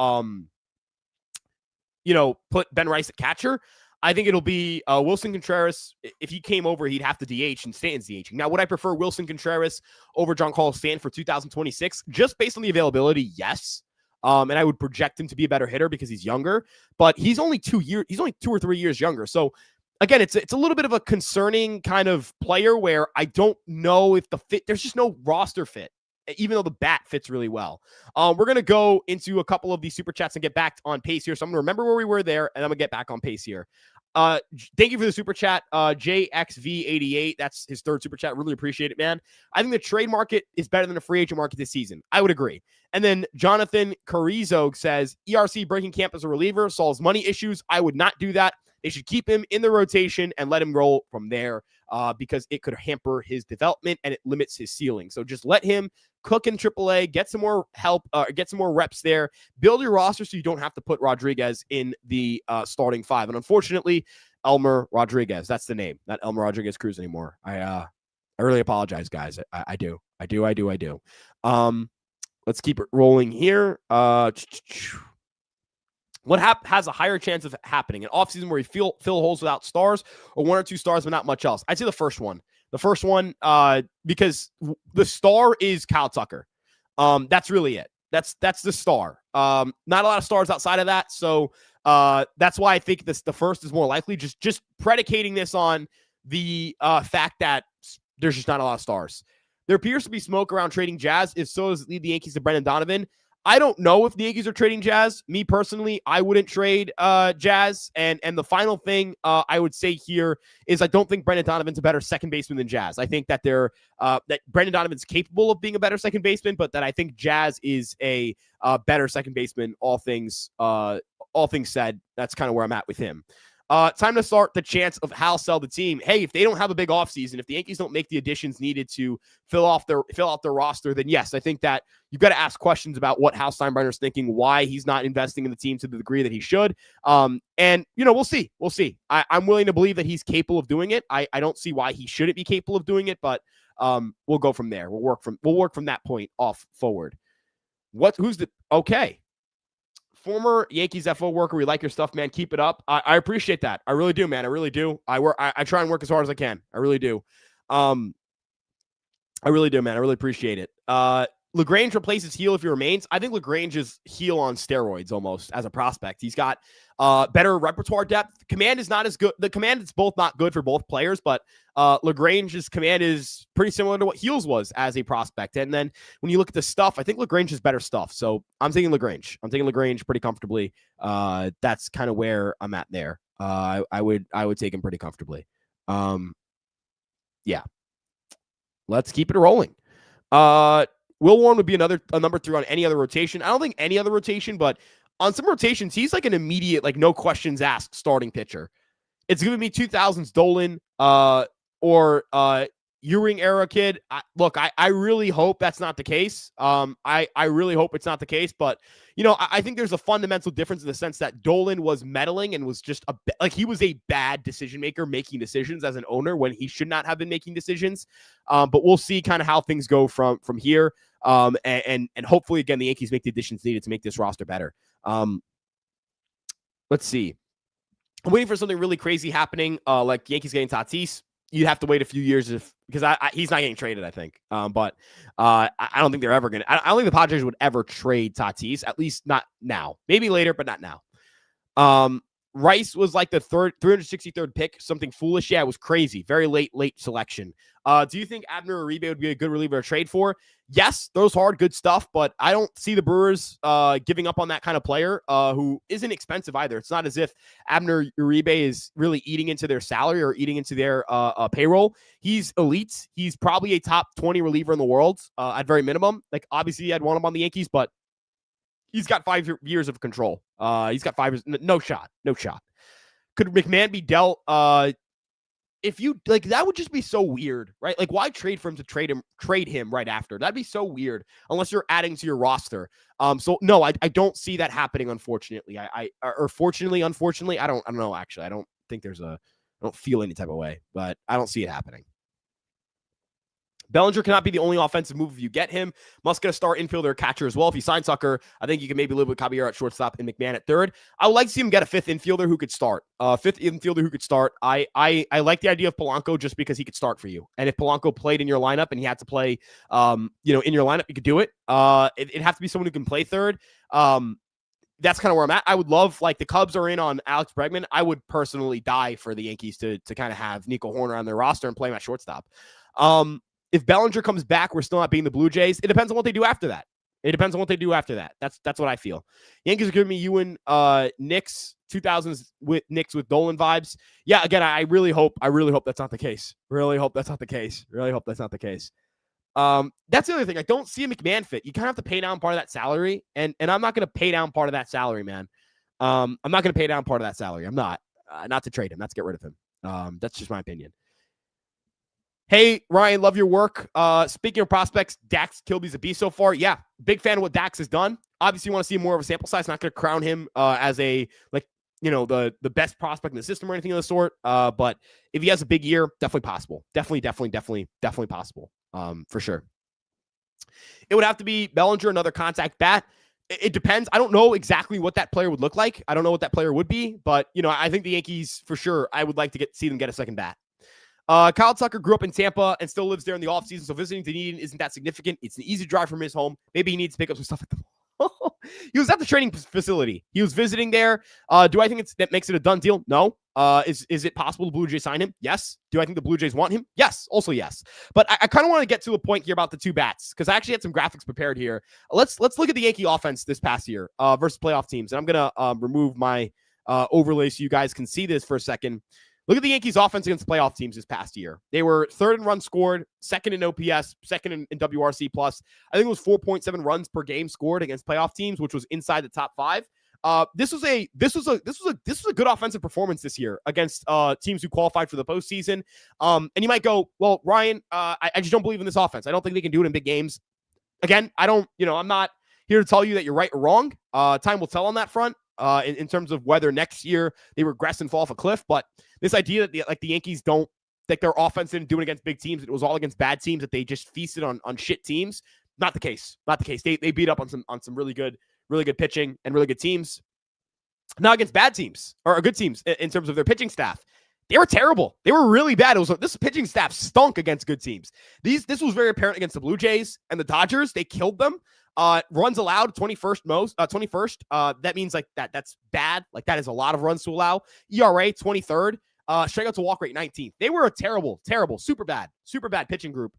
put Ben Rice at catcher. I think it'll be Wilson Contreras. If he came over, he'd have to DH, and Stanton's DHing. Now, would I prefer Wilson Contreras over Giancarlo Stanton for 2026? Just based on the availability, yes. And I would project him to be a better hitter because he's younger, but he's only 2 or 3 years younger. So again, it's a little bit of a concerning kind of player where I don't know if the fit, there's just no roster fit, even though the bat fits really well. We're going to go into a couple of these super chats and get back on pace here. So I'm going to remember where we were there, and I'm going to get back on pace here. Thank you for the super chat. JXV88, that's his third super chat. Really appreciate it, man. I think the trade market is better than the free agent market this season. I would agree. And then Jonathan Carrizo says, ERC breaking camp as a reliever solves money issues. I would not do that. They should keep him in the rotation and let him roll from there because it could hamper his development and it limits his ceiling. So just let him cook in AAA, get some more help, get some more reps there, build your roster so you don't have to put Rodriguez in the starting five. And unfortunately, Elmer Rodriguez, that's the name, not Elmer Rodriguez Cruz anymore. I really apologize, guys. I do. Let's keep it rolling here. What has a higher chance of happening? An offseason where you fill holes without stars, or one or two stars but not much else? I'd say the first one. Because the star is Kyle Tucker. That's really it. That's the star. Not a lot of stars outside of that. So that's why I think the first is more likely. Just predicating this on the fact that there's just not a lot of stars. There appears to be smoke around trading Jazz. If so, does it lead the Yankees to Brendan Donovan? I don't know if the Yankees are trading Jazz. Me personally, I wouldn't trade Jazz. And the final thing I would say here is I don't think Brendan Donovan's a better second baseman than Jazz. I think that that Brendan Donovan's capable of being a better second baseman, but that I think Jazz is a better second baseman. All things said, that's kind of where I'm at with him. Time to start the chance of Hal sell the team. Hey, if they don't have a big offseason, if the Yankees don't make the additions needed to fill out their roster, then yes, I think that you've got to ask questions about what Hal Steinbrenner's thinking, why he's not investing in the team to the degree that he should. And we'll see. I'm willing to believe that he's capable of doing it. I don't see why he shouldn't be capable of doing it, but we'll go from there. We'll work from that point off forward. Okay. Former Yankees FO worker, we like your stuff, man. Keep it up. I appreciate that. I really do, man. I really do. I try and work as hard as I can. I really do. I really do, man. I really appreciate it. LaGrange replaces Heel if he remains. I think LaGrange is Heel on steroids almost as a prospect. He's got better repertoire depth. Command is not as good. The command is both not good for both players, but LaGrange's command is pretty similar to what Heels was as a prospect. And then when you look at the stuff, I think LaGrange is better stuff. So I'm taking LaGrange. I'm taking LaGrange pretty comfortably. That's kind of where I'm at there. I would take him pretty comfortably. Yeah. Let's keep it rolling. Will Warren would be a number 3 on any other rotation. I don't think any other rotation, but on some rotations, he's like an immediate, like no questions asked starting pitcher. It's going to be 2000s Dolan or Ewing era kid. I really hope that's not the case. I really hope it's not the case, but I think there's a fundamental difference in the sense that Dolan was meddling and was just he was a bad decision maker making decisions as an owner when he should not have been making decisions. But we'll see kind of how things go from here. And hopefully again, the Yankees make the additions needed to make this roster better. Let's see. I'm waiting for something really crazy happening, like Yankees getting Tatis. You'd have to wait a few years because he's not getting traded, I think. But I don't think they're ever going to. I don't think the Padres would ever trade Tatis, at least not now. Maybe later, but not now. Rice was like the 363rd pick, something foolish. Yeah, it was crazy. Very late selection. Do you think Abner Uribe would be a good reliever to trade for? Yes, throws hard, good stuff, but I don't see the Brewers giving up on that kind of player who isn't expensive either. It's not as if Abner Uribe is really eating into their salary or eating into their payroll. He's elite. He's probably a top 20 reliever in the world at very minimum. Like, obviously, I'd want him on the Yankees, but he's got 5 years of control. He's got 5 years. No shot. Could McMahon be dealt? If you like, that would just be so weird, right? Like, why trade for him to trade him right after? That'd be so weird unless you're adding to your roster. So no, I don't see that happening. Unfortunately, unfortunately, I don't know. Actually, I don't feel any type of way, but I don't see it happening. Bellinger cannot be the only offensive move if you get him. Must get a star infielder or catcher as well. If you sign Tucker, I think you can maybe live with Caballero at shortstop and McMahon at third. I would like to see him get a 5th infielder who could start. I like the idea of Polanco just because he could start for you. And if Polanco played in your lineup and he had to play, in your lineup, you could do it. It'd have to be someone who can play third. That's kind of where I'm at. I would love, like, the Cubs are in on Alex Bregman. I would personally die for the Yankees to kind of have Nico Horner on their roster and play him at shortstop. If Bellinger comes back, we're still not beating the Blue Jays. It depends on what they do after that. That's what I feel. Yankees are giving me Ewing, Knicks 2000s with Knicks with Dolan vibes. Yeah, again, I really hope that's not the case. That's the other thing. I don't see a McMahon fit. You kind of have to pay down part of that salary, and I'm not going to pay down part of that salary, man. I'm not going to pay down part of that salary. I'm not to trade him. Not to get rid of him. That's just my opinion. Hey, Ryan, love your work. Speaking of prospects, Dax Kilby's a beast so far. Yeah, big fan of what Dax has done. Obviously, you want to see more of a sample size. Not going to crown him as the best prospect in the system or anything of the sort. But if he has a big year, definitely possible. Definitely possible. For sure. It would have to be Bellinger, another contact bat. It depends. I don't know exactly what that player would look like. I don't know what that player would be, but I think the Yankees, for sure, I would like to see them get a second bat. Kyle Tucker grew up in Tampa and still lives there in the offseason, so visiting Dunedin isn't that significant. It's an easy drive from his home. Maybe he needs to pick up some stuff at the mall. He was at the training facility. He was visiting there. Do I think that makes it a done deal? No. Is it possible the Blue Jays sign him? Yes. Do I think the Blue Jays want him? Yes. Also yes. But I kind of want to get to a point here about the 2 bats because I actually had some graphics prepared here. Let's look at the Yankee offense this past year versus playoff teams. And I'm going to remove my overlay so you guys can see this for a second. Look at the Yankees offense against playoff teams this past year. They were 3rd in runs scored, 2nd in OPS, 2nd in WRC plus. I think it was 4.7 runs per game scored against playoff teams, which was inside the top 5. This was a good offensive performance this year against teams who qualified for the postseason. And you might go, well, Ryan, I just don't believe in this offense. I don't think they can do it in big games. Again, I'm not here to tell you that you're right or wrong. Time will tell on that front. In terms of whether next year they regress and fall off a cliff. But this idea that the Yankees don't, like, their offense didn't do it against big teams, it was all against bad teams, that they just feasted on shit teams. Not the case. They beat up on some really good pitching and really good teams. Not against bad teams or good teams in terms of their pitching staff. They were terrible. They were really bad. This pitching staff stunk against good teams. This was very apparent against the Blue Jays and the Dodgers. They killed them. Runs allowed 21st most, 21st. That means like that's bad. Like that is a lot of runs to allow. ERA 23rd. Strikeout to walk rate 19th. They were a terrible, super bad pitching group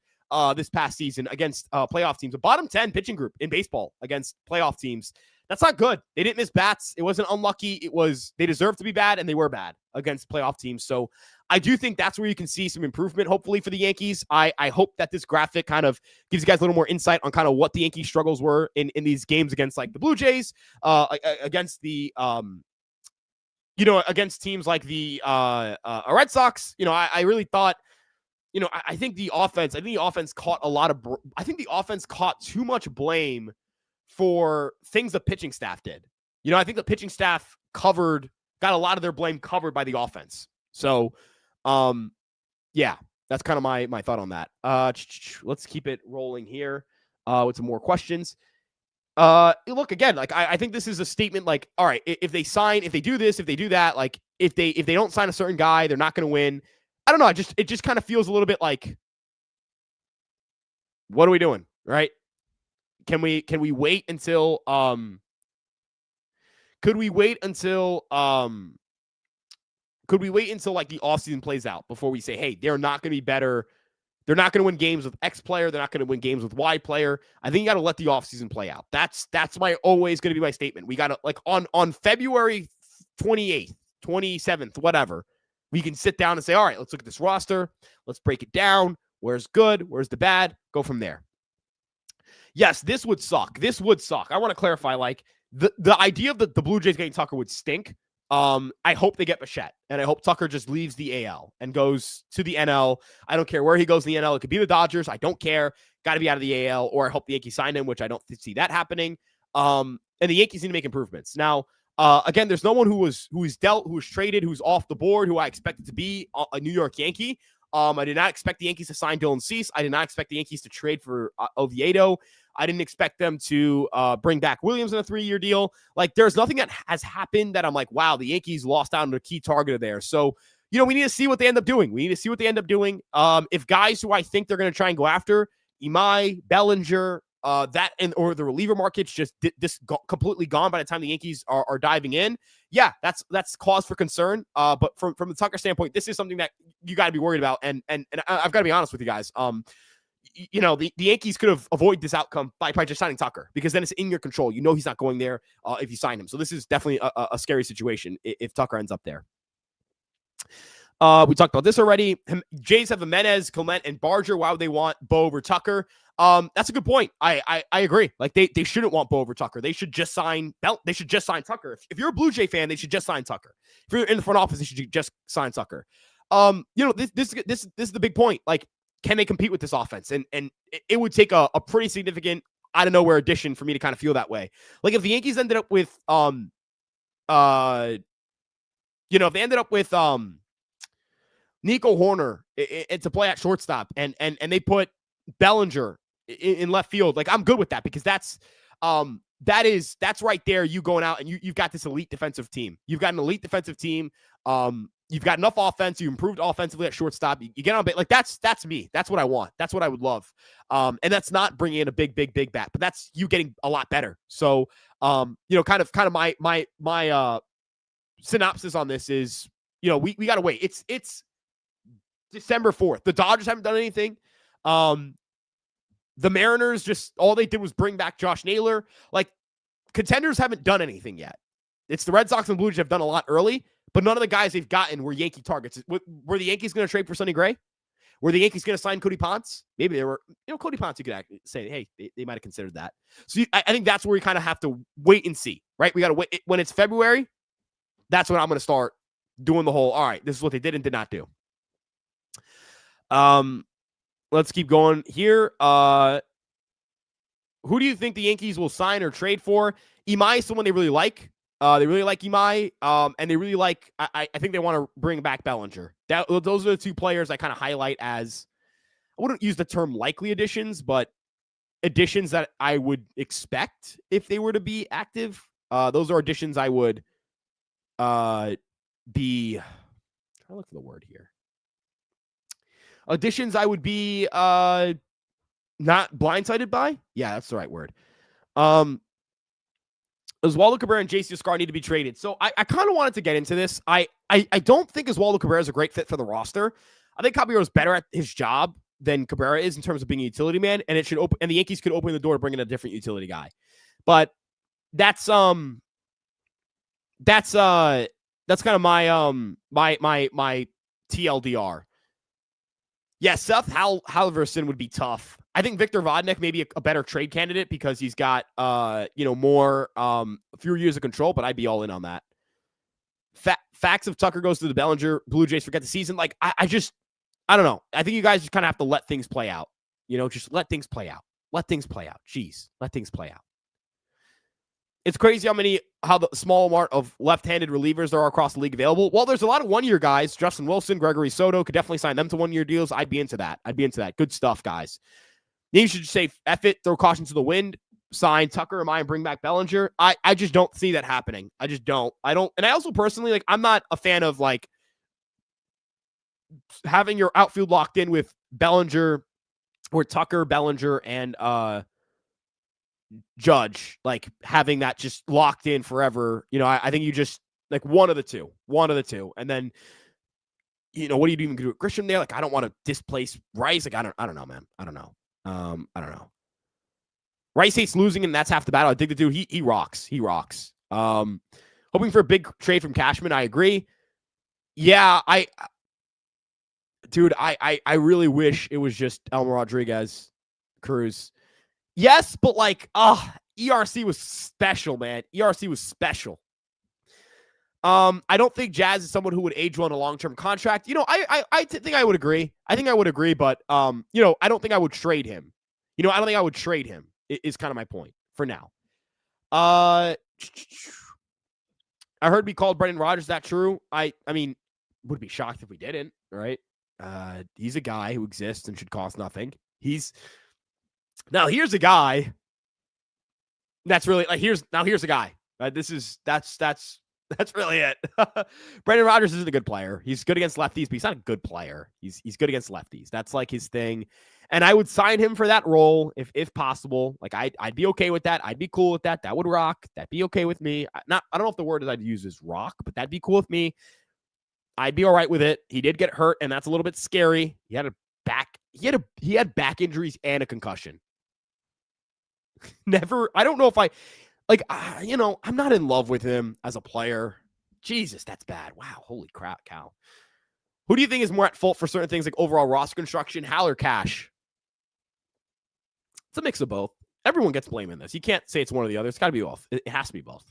this past season against playoff teams. A bottom 10 pitching group in baseball against playoff teams. That's not good. They didn't miss bats. It wasn't unlucky. It was they deserved to be bad, and they were bad against playoff teams. So I do think that's where you can see some improvement, hopefully, for the Yankees. I hope that this graphic kind of gives you guys a little more insight on kind of what the Yankees struggles were in these games against like the Blue Jays, against the against teams like the Red Sox. I really thought, I think the offense caught a lot of, I think the offense caught too much blame for things the pitching staff did. I think the pitching staff got a lot of their blame covered by the offense. So, yeah, that's kind of my thought on that. Let's keep it rolling here with some more questions. Look, again, like I think this is a statement like, all right, if they do this, if they do that, like if they don't sign a certain guy, they're not going to win. I don't know. It just kind of feels a little bit like, what are we doing? Right? Can we wait until could we wait until like the offseason plays out before we say, hey, they're not going to be better. They're not going to win games with X player. They're not going to win games with Y player. I think you got to let the offseason play out. That's always going to be my statement. We got to, like, on February 28th, 27th, whatever, we can sit down and say, all right, let's look at this roster. Let's break it down. Where's good? Where's the bad? Go from there. Yes, this would suck. I want to clarify, like, the idea of the Blue Jays getting Tucker would stink. I hope they get Bichette, and I hope Tucker just leaves the AL and goes to the NL. I don't care where he goes in the NL. It could be the Dodgers. I don't care. Got to be out of the AL, or I hope the Yankees sign him, which I don't see that happening. And the Yankees need to make improvements. Now, again, there's no one who was traded, who's off the board, who I expected to be a New York Yankee. I did not expect the Yankees to sign Dylan Cease. I did not expect the Yankees to trade for Oviedo. I didn't expect them to bring back Williams in a 3-year deal. Like, there's nothing that has happened that I'm like, wow, the Yankees lost out on a key target there. So, we need to see what they end up doing. If guys who I think they're going to try and go after, Imai, Bellinger, or the reliever market's just completely gone by the time the Yankees are diving in. Yeah, that's cause for concern. But from the Tucker standpoint, this is something that you got to be worried about. And I've got to be honest with you guys. The Yankees could have avoided this outcome by just signing Tucker, because then it's in your control. He's not going there if you sign him. So this is definitely a scary situation if Tucker ends up there. We talked about this already. Jays have Jimenez, Clement, and Barger. Why would they want Bo over Tucker? That's a good point. I agree. Like, they shouldn't want Bo over Tucker. They should just sign They should just sign Tucker. If you're a Blue Jay fan, they should just sign Tucker. If you're in the front office, they should just sign Tucker. This is the big point. Like, can they compete with this offense? And it would take a pretty significant out of nowhere addition for me to kind of feel that way. Like, if the Yankees ended up with Nico Horner to play at shortstop, and they put Bellinger in left field, like, I'm good with that, because that's right there. You going out and you've got this elite defensive team. You've got an elite defensive team. You've got enough offense. You improved offensively at shortstop. You get on a bit, like, that's me. That's what I want. That's what I would love. And that's not bringing in a big bat, but that's you getting a lot better. So, kind of my synopsis on this is, we got to wait. It's December 4th. The Dodgers haven't done anything. The Mariners, just all they did was bring back Josh Naylor. Like, contenders haven't done anything yet. It's the Red Sox and Blue Jays have done a lot early, but none of the guys they've gotten were Yankee targets. Were the Yankees going to trade for Sonny Gray? Were the Yankees going to sign Cody Ponce? Maybe they were. Cody Ponce, you could say, hey, they might have considered that. So I think that's where we kind of have to wait and see, right? We got to wait. When it's February, that's when I'm going to start doing the whole, all right, this is what they did and did not do. Let's keep going here. Who do you think the Yankees will sign or trade for? Imai is someone they really like. They really like Imai, and they really like. I think they want to bring back Bellinger. Those are the two players I kind of highlight as, I wouldn't use the term likely additions, but additions that I would expect if they were to be active. Those are additions I would be. Try to look for the word here. Additions I would be not blindsided by. Yeah, that's the right word. Oswaldo Cabrera and JC Oscar need to be traded. So I kind of wanted to get into this. I don't think Oswaldo Cabrera is a great fit for the roster. I think Caballero is better at his job than Cabrera is in terms of being a utility man, and the Yankees could open the door to bring in a different utility guy. But that's kind of my TLDR. Yeah, Seth Halverson would be tough. I think Victor Vodnik may be a better trade candidate because he's got more fewer years of control, but I'd be all in on that. Facts of Tucker goes to the Bellinger, Blue Jays forget the season. Like I don't know. I think you guys just kind of have to let things play out. Just let things play out. Let things play out. Jeez, let things play out. It's crazy how the small amount of left-handed relievers there are across the league available. Well, there's a lot of one-year guys. Justin Wilson, Gregory Soto could definitely sign them to one-year deals. I'd be into that. Good stuff, guys. Then you should just say, F it, throw caution to the wind, sign Tucker or mine, bring back Bellinger. I just don't see that happening. I just don't. And I also personally, I'm not a fan of, having your outfield locked in with Bellinger or Tucker, Bellinger, and Judge, having that just locked in forever. I think you just one of the two, and then what do you even do with Grisham there? I don't want to displace Rice. I don't know, man. I don't know. Rice hates losing, and that's half the battle. I think the dude he rocks. Hoping for a big trade from Cashman. I agree. Yeah, I really wish it was just Elmer Rodriguez, Cruz. Yes, but ERC was special, man. ERC was special. I don't think Jazz is someone who would age well in a long-term contract. I think I would agree. But I don't think I would trade him. I don't think I would trade him. Is kind of my point for now. I heard we called Brendan Rodgers. Is that true? I mean, would be shocked if we didn't, right? He's a guy who exists and should cost nothing. Now here's a guy that's really here's a guy. That's really it. Brendan Rodgers isn't a good player. He's good against lefties, but he's not a good player. He's good against lefties. That's his thing. And I would sign him for that role if possible. I'd be okay with that. I'd be cool with that. That would rock. That'd be okay with me. I don't know if the word I'd use is rock, but that'd be cool with me. I'd be all right with it. He did get hurt, and that's a little bit scary. He had back injuries and a concussion. I don't know if I'm not in love with him as a player. Jesus, that's bad. Wow. Holy crap, cow. Who do you think is more at fault for certain things like overall roster construction, Hal or Cash? It's a mix of both. Everyone gets blame in this. You can't say it's one or the other. It's got to be both. It has to be both.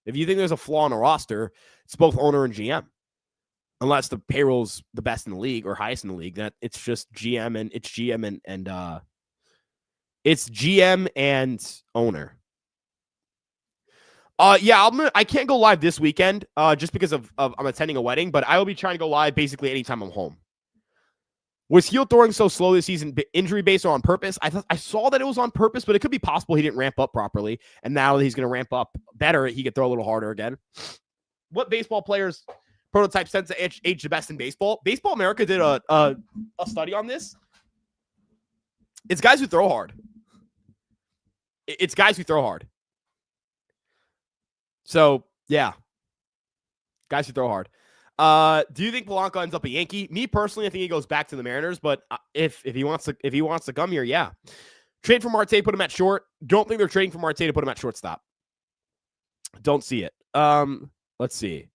If you think there's a flaw in a roster, it's both owner and GM. Unless the payroll's the best in the league or highest in the league, that it's just GM and it's GM and it's GM and owner. I can't go live this weekend just because of I'm attending a wedding, but I will be trying to go live basically anytime I'm home. Was Heel throwing so slow this season injury based or on purpose? I saw that it was on purpose, but it could be possible he didn't ramp up properly. And now that he's going to ramp up better, he could throw a little harder again. What baseball players prototype tends to age the best in baseball? Baseball America did a study on this. It's guys who throw hard. So, yeah. Guys who throw hard. Do you think Polanco ends up a Yankee? Me personally, I think he goes back to the Mariners, but if he wants to come here, yeah. Trade for Marte, put him at short. Don't think they're trading for Marte to put him at shortstop. Don't see it. Let's see.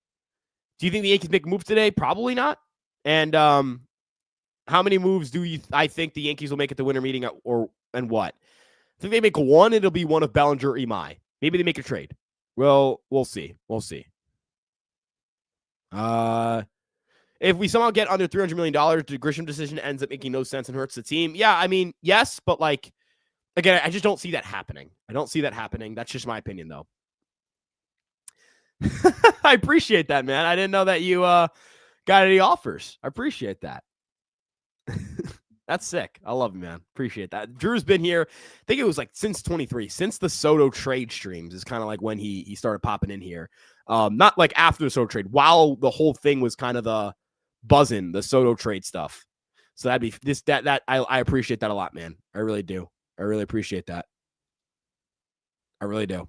Do you think the Yankees make a move today? Probably not. And how many moves I think the Yankees will make at the winter meeting and what? I think they make one, it'll be one of Bellinger or Imai. Maybe they make a trade. Well, we'll see. If we somehow get under $300 million, the Grisham decision ends up making no sense and hurts the team. Yeah, I mean, yes, but again, I just don't see that happening. That's just my opinion, though. I appreciate that, man. I didn't know that you got any offers. I appreciate that. That's sick. I love you, man. Appreciate that. Drew's been here. I think it was since 23, since the Soto trade streams is kind of when he started popping in here. Not after the Soto trade, while the whole thing was kind of the buzzing, the Soto trade stuff. So that'd be I appreciate that a lot, man. I really do. I really appreciate that. I really do.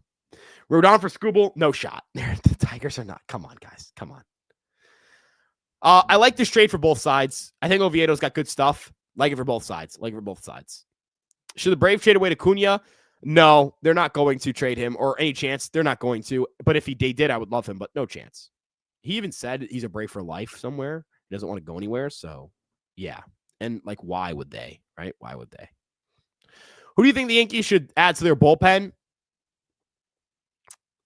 Rodon for Skubal, no shot. The Tigers are not. Come on, guys. Come on. I like this trade for both sides. I think Oviedo's got good stuff. Like it for both sides. Should the Braves trade away to Cunha? No, they're not going to trade him, or any chance. They're not going to. But if they did, I would love him, but no chance. He even said he's a Brave for life somewhere. He doesn't want to go anywhere. So, yeah. And, like, why would they, right? Why would they? Who do you think the Yankees should add to their bullpen?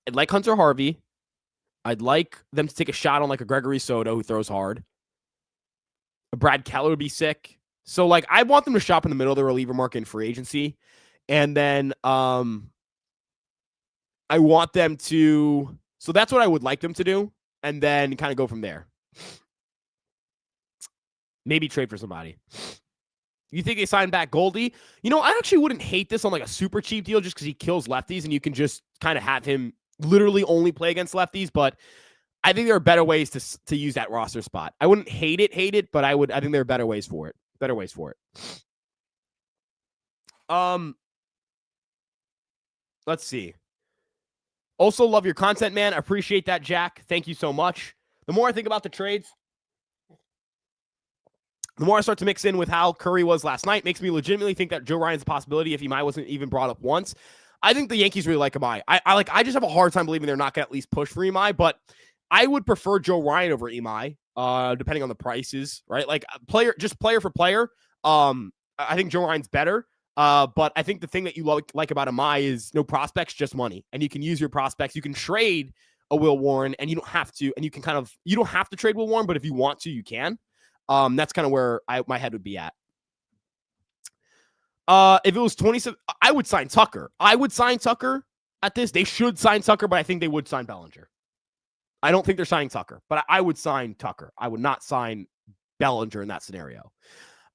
I'd like Hunter Harvey. I'd like them to take a shot on, like, a Gregory Soto who throws hard. A Brad Keller would be sick. So, like, I want them to shop in the middle of the reliever market in free agency. And then I want them to... So that's what I would like them to do. And then kind of go from there. Maybe trade for somebody. You think they sign back Goldie? You know, I actually wouldn't hate this on like a super cheap deal just because he kills lefties and you can just kind of have him literally only play against lefties. But I think there are better ways to use that roster spot. I wouldn't hate it, but I think there are better ways for it. Let's see. Also love your content, man. I appreciate that, Jack. Thank you so much. The more I think about the trades, the more I start to mix in with how Curry was last night, makes me legitimately think that Joe Ryan's a possibility if Imai wasn't even brought up once. I think the Yankees really like Imai. I just have a hard time believing they're not going to at least push for Imai, but I would prefer Joe Ryan over Imai, depending on the prices, right? Like player for player. I think Joe Ryan's better. But I think the thing that you like about Imai is no prospects, just money. And you can use your prospects. You can trade a Will Warren and you don't have to, and you don't have to trade Will Warren, but if you want to, you can. That's kind of where my head would be at. If it was 27, I would sign Tucker. At this. They should sign Tucker, but I think they would sign Bellinger. I don't think they're signing Tucker, but I would sign Tucker. I would not sign Bellinger in that scenario.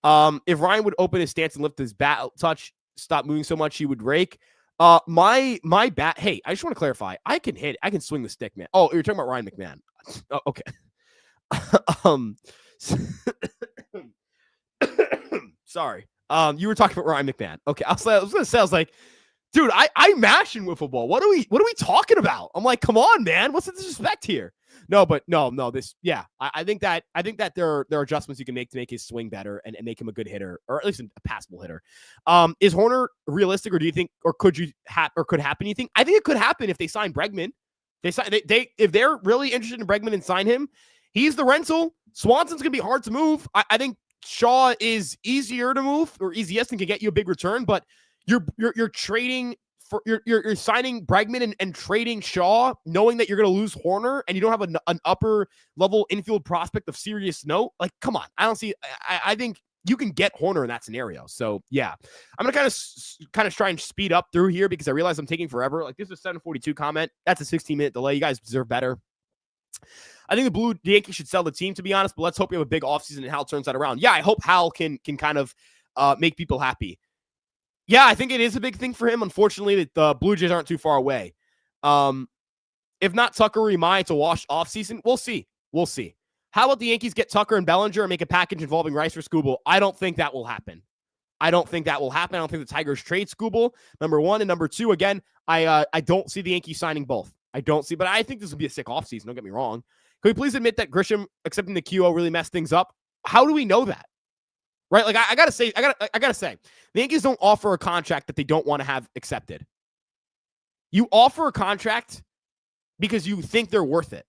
If Ryan would open his stance and lift his bat touch, stop moving so much, he would rake. My bat. Hey, I just want to clarify. I can swing the stick, man. Oh, you're talking about Ryan McMahon. Oh, okay. Sorry. You were talking about Ryan McMahon. Okay. I was gonna say, I was like, dude, I mash in wiffle ball. What are we talking about? I'm like, come on, man. What's the disrespect here? No, but no. This, yeah. I think that there are adjustments you can make to make his swing better and make him a good hitter, or at least a passable hitter. Is Horner realistic, or do you think, or could happen? You think? I think it could happen if they sign Bregman. If they're really interested in Bregman and sign him, he's the rental. Swanson's gonna be hard to move. I think Shaw is easier to move, or easiest, and can get you a big return, but you're trading for you're signing Bregman and trading Shaw, knowing that you're going to lose Horner and you don't have an upper level infield prospect of serious note. Like, come on, I don't see. I think you can get Horner in that scenario. So yeah, I'm gonna kind of try and speed up through here because I realize I'm taking forever. Like, this is a 7:42 comment. That's a 16-minute delay. You guys deserve better. I think the Yankees should sell the team, to be honest, but let's hope we have a big offseason and Hal turns that around. Yeah, I hope Hal can kind of make people happy. Yeah, I think it is a big thing for him. Unfortunately, the Blue Jays aren't too far away. If not Tucker or Imai, it's a wash offseason. We'll see. How about the Yankees get Tucker and Bellinger and make a package involving Rice for Skubal? I don't think that will happen. I don't think the Tigers trade Skubal, number one. And number two, again, I don't see the Yankees signing both. But I think this will be a sick offseason. Don't get me wrong. Can we please admit that Grisham accepting the QO really messed things up? How do we know that? Right? Like, I gotta say, the Yankees don't offer a contract that they don't want to have accepted. You offer a contract because you think they're worth it.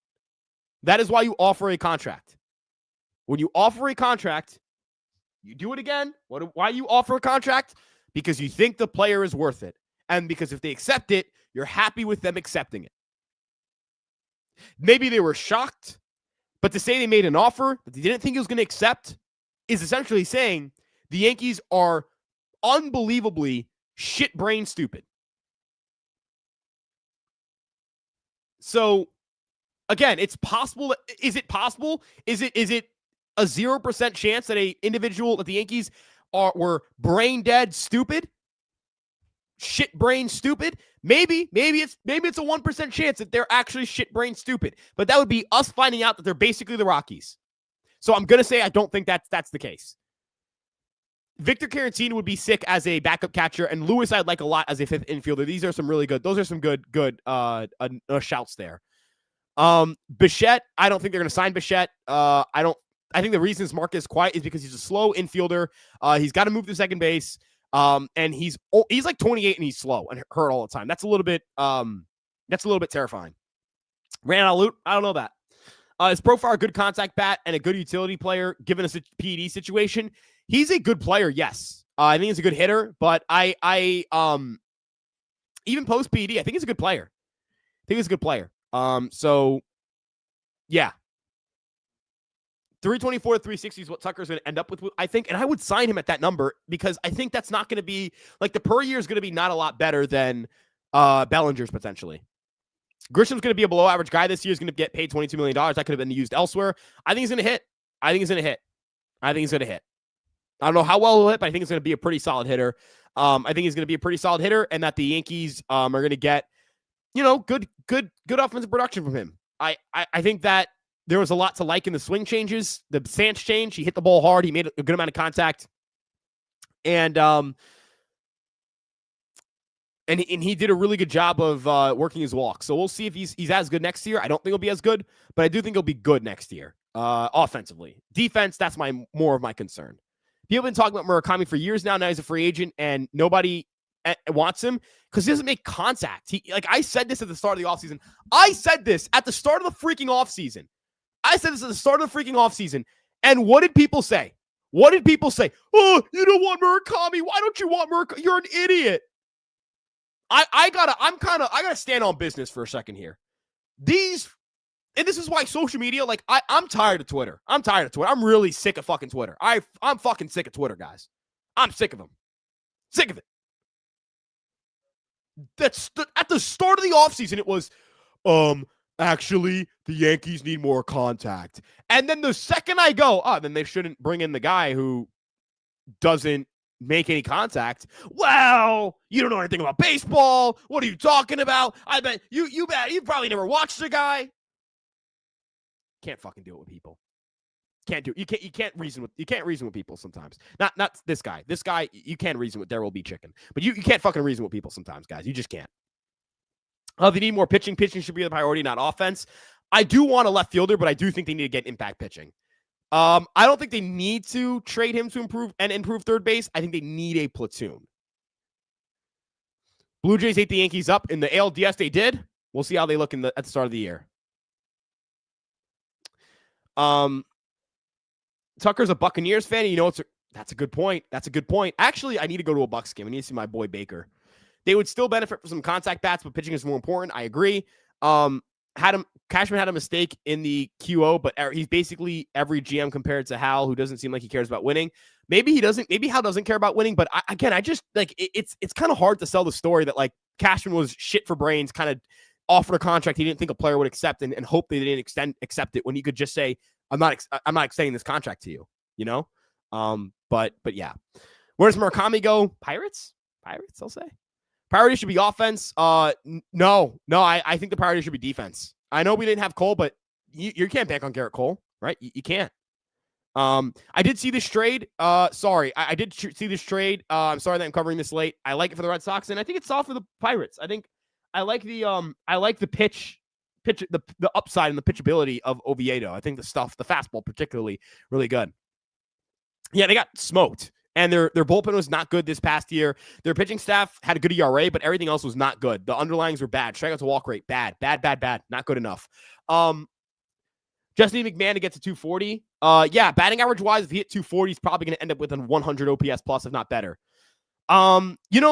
That is why you offer a contract. When you offer a contract, you do it again. Why you offer a contract? Because you think the player is worth it. And because if they accept it, you're happy with them accepting it. Maybe they were shocked, but to say they made an offer that they didn't think he was going to accept is essentially saying the Yankees are unbelievably shit-brain stupid. So, again, it's possible. Is it possible? Is it a 0% chance that a individual that the Yankees were brain dead stupid? Shit brain stupid? Maybe it's a 1% chance that they're actually shit brain stupid. But that would be us finding out that they're basically the Rockies. So I'm gonna say I don't think that's the case. Victor Caratini would be sick as a backup catcher, and Lewis I'd like a lot as a fifth infielder. These are some really good. Those are some good shouts there. Bichette, I don't think they're going to sign Bichette. I think the reason Marcus is quiet is because he's a slow infielder. He's got to move to second base. And he's like 28 and he's slow and hurt all the time. That's a little bit terrifying. Ran out of loot. I don't know that. His profile, a good contact bat and a good utility player, given a PED situation. He's a good player, yes. I think he's a good hitter, but I even post PED, I think he's a good player. So yeah. 324 to 360 is what Tucker's going to end up with, I think. And I would sign him at that number because I think that's not going to be like the per year is going to be not a lot better than Bellinger's potentially. Grisham's going to be a below average guy this year. He's going to get paid $22 million. That could have been used elsewhere. I think he's going to hit. I don't know how well he'll hit, but I think he's going to be a pretty solid hitter. And that the Yankees are going to get, good offensive production from him. I think that there was a lot to like in the swing changes, the stance change. He hit the ball hard. He made a good amount of contact. And he did a really good job of working his walk. So we'll see if he's as good next year. I don't think he'll be as good, but I do think he'll be good next year offensively. Defense, that's more of my concern. People have been talking about Murakami for years now. Now he's a free agent, and nobody wants him because he doesn't make contact. I said this at the start of the offseason. And what did people say? Oh, you don't want Murakami. Why don't you want Murakami? You're an idiot. I gotta stand on business for a second here. And this is why social media, I'm tired of Twitter. I'm really sick of fucking Twitter. I'm fucking sick of Twitter, guys. I'm sick of them. Sick of it. At the start of the offseason, it was, actually, the Yankees need more contact. And then the second I go, then they shouldn't bring in the guy who doesn't make any contact. Well, you don't know anything about baseball. What are you talking about? I bet you probably never watched the guy. Can't fucking do it with people. Can't do it. You can't reason with people sometimes. Not this guy. This guy, you can't reason with. There will be chicken. But you can't fucking reason with people sometimes, guys. You just can't. They need more pitching. Pitching should be the priority, not offense. I do want a left fielder, but I do think they need to get impact pitching. I don't think they need to trade him to improve third base. I think they need a platoon. Blue Jays ate the Yankees up in the ALDS. They did. We'll see how they look at the start of the year. Tucker's a Buccaneers fan. That's a good point. Actually, I need to go to a Bucs game. I need to see my boy Baker. They would still benefit from some contact bats, but pitching is more important. I agree. Cashman had a mistake in the QO, but he's basically every GM compared to Hal, who doesn't seem like he cares about winning. Maybe he doesn't. Maybe Hal doesn't care about winning. But I just it's kind of hard to sell the story that Cashman was shit for brains, kind of offered a contract he didn't think a player would accept, and hope they didn't accept it when he could just say, I'm not extending this contract to you. But yeah, where does Murakami go? Pirates, I'll say. Priority should be offense. No, I think the priority should be defense. I know we didn't have Cole, but you can't bank on Garrett Cole, right? You can't. I did see this trade. I did see this trade. I'm sorry that I'm covering this late. I like it for the Red Sox, and I think it's soft for the Pirates. I like the pitch, the upside and the pitchability of Oviedo. I think the fastball particularly, really good. Yeah, they got smoked. And their bullpen was not good this past year. Their pitching staff had a good ERA, but everything else was not good. The underlyings were bad. Strikeout to walk rate, bad. Not good enough. Just need McMahon to get to 240. Yeah, batting average wise, if he hit 240, he's probably going to end up with a 100 OPS plus, if not better.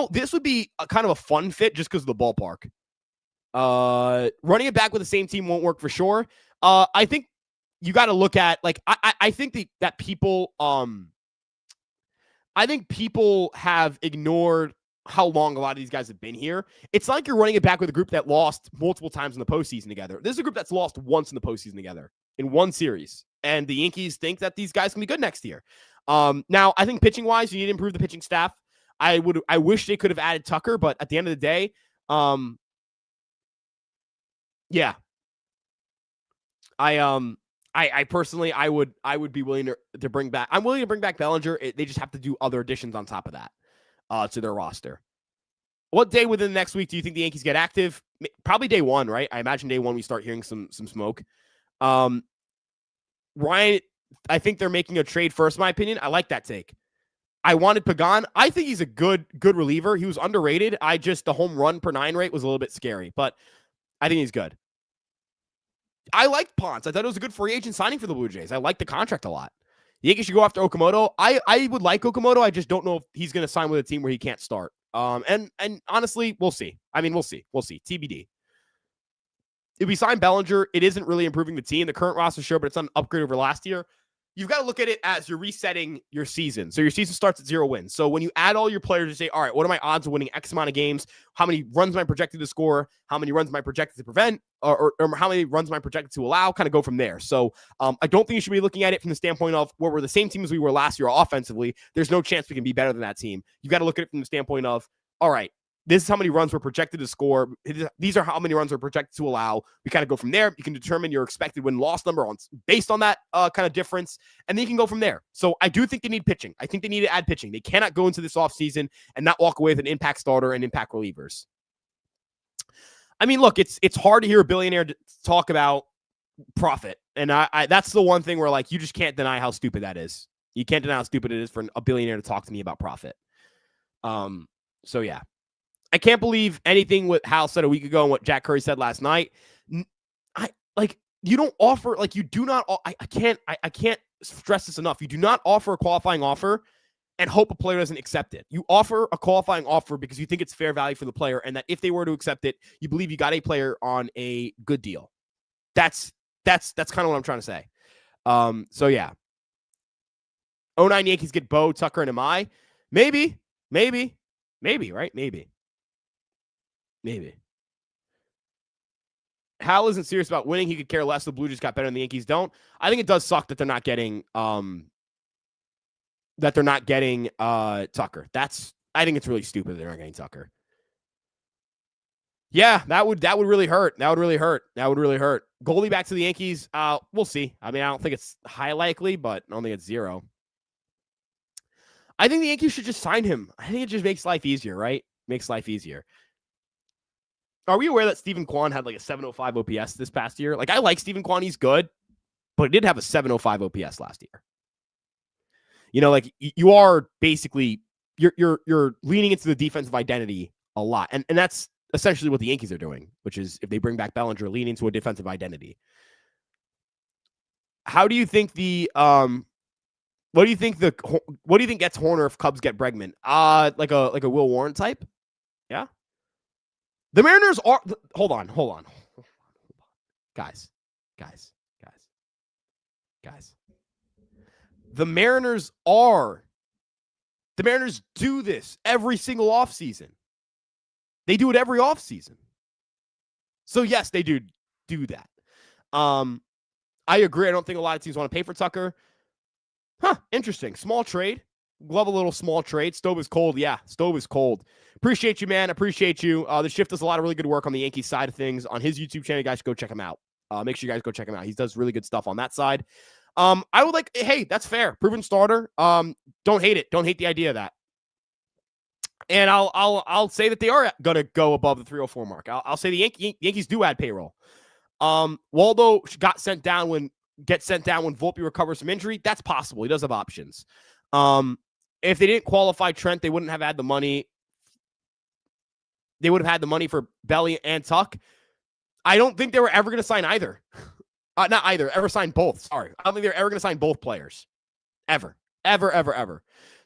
This would be kind of a fun fit just because of the ballpark. Running it back with the same team won't work for sure. I think you got to look at I think that people I think people have ignored how long a lot of these guys have been here. It's like you're running it back with a group that lost multiple times in the postseason together. This is a group that's lost once in the postseason together in one series. And the Yankees think that these guys can be good next year. Now, I think pitching-wise, you need to improve the pitching staff. I wish they could have added Tucker, but at the end of the day, yeah. I personally, I would be willing to bring back. I'm willing to bring back Bellinger. They just have to do other additions on top of that to their roster. What day within the next week do you think the Yankees get active? Probably day one, right? I imagine day one we start hearing some smoke. Ryan, I think they're making a trade first, in my opinion. I like that take. I wanted Pagan. I think he's a good reliever. He was underrated. The home run per 9 rate was a little bit scary, but I think he's good. I liked Ponce. I thought it was a good free agent signing for the Blue Jays. I like the contract a lot. The Yankees should go after Okamoto. I would like Okamoto. I just don't know if he's going to sign with a team where he can't start. And honestly, we'll see. I mean, we'll see. TBD. If we sign Bellinger, it isn't really improving the team. The current roster, sure, but it's not an upgrade over last year. You've got to look at it as you're resetting your season. So your season starts at 0 wins. So when you add all your players, you say, all right, what are my odds of winning X amount of games? How many runs am I projected to score? How many runs am I projected to prevent? Or how many runs am I projected to allow? Kind of go from there. So I don't think you should be looking at it from the standpoint of where we're the same team as we were last year offensively. There's no chance we can be better than that team. You got to look at it from the standpoint of, all right, this is how many runs we're projected to score. These are how many runs we're projected to allow. We kind of go from there. You can determine your expected win-loss number based on that kind of difference, and then you can go from there. So I do think they need pitching. I think they need to add pitching. They cannot go into this offseason and not walk away with an impact starter and impact relievers. I mean, look, it's hard to hear a billionaire talk about profit, and I that's the one thing where, like, you just can't deny how stupid that is. You can't deny how stupid it is for a billionaire to talk to me about profit. So yeah. I can't believe anything what Hal said a week ago and what Jack Curry said last night. You don't offer, like, you do not, I can't stress this enough. You do not offer a qualifying offer and hope a player doesn't accept it. You offer a qualifying offer because you think it's fair value for the player, and that if they were to accept it, you believe you got a player on a good deal. That's kind of what I'm trying to say. So yeah. 09 Yankees get Bo, Tucker, and Amai. Maybe, right? Maybe. Hal isn't serious about winning. He could care less. The Blue Jays got better than the Yankees don't. I think it does suck that they're not getting Tucker. I think it's really stupid they're not getting Tucker. Yeah, that would really hurt. That would really hurt. Goldie back to the Yankees. We'll see. I mean, I don't think it's high likely, but I don't think it's 0. I think the Yankees should just sign him. I think it just makes life easier, right? Makes life easier. Are we aware that Stephen Kwan had like a 705 OPS this past year? Like, I like Stephen Kwan. He's good, but he did have a 705 OPS last year. You know, like, you are basically, you're leaning into the defensive identity a lot. And that's essentially what the Yankees are doing, which is, if they bring back Bellinger, lean into a defensive identity. How do you think what do you think gets Horner if Cubs get Bregman? Like a Will Warren type? Yeah. The Mariners are, hold on. Guys. The Mariners do this every single offseason. They do it every offseason. So yes, they do that. I agree. I don't think a lot of teams want to pay for Tucker. Interesting. Small trade. Love a little small trade. Stove is cold. Yeah, Stove is cold. Appreciate you, man. Appreciate you. The Shift does a lot of really good work on the Yankees side of things on his YouTube channel. You guys go check him out. Make sure you guys go check him out. He does really good stuff on that side. I would like, hey, that's fair. Proven starter. Don't hate it. Don't hate the idea of that. And I'll say that they are gonna go above the 304 mark. I'll say the Yankees do add payroll. Waldo gets sent down when Volpe recovers from injury. That's possible. He does have options. If they didn't qualify Trent, they wouldn't have had the money. They would have had the money for Belly and Tuck. I don't think they were ever going to sign either. Not either. Ever sign both. Sorry. I don't think they're ever going to sign both players. Ever.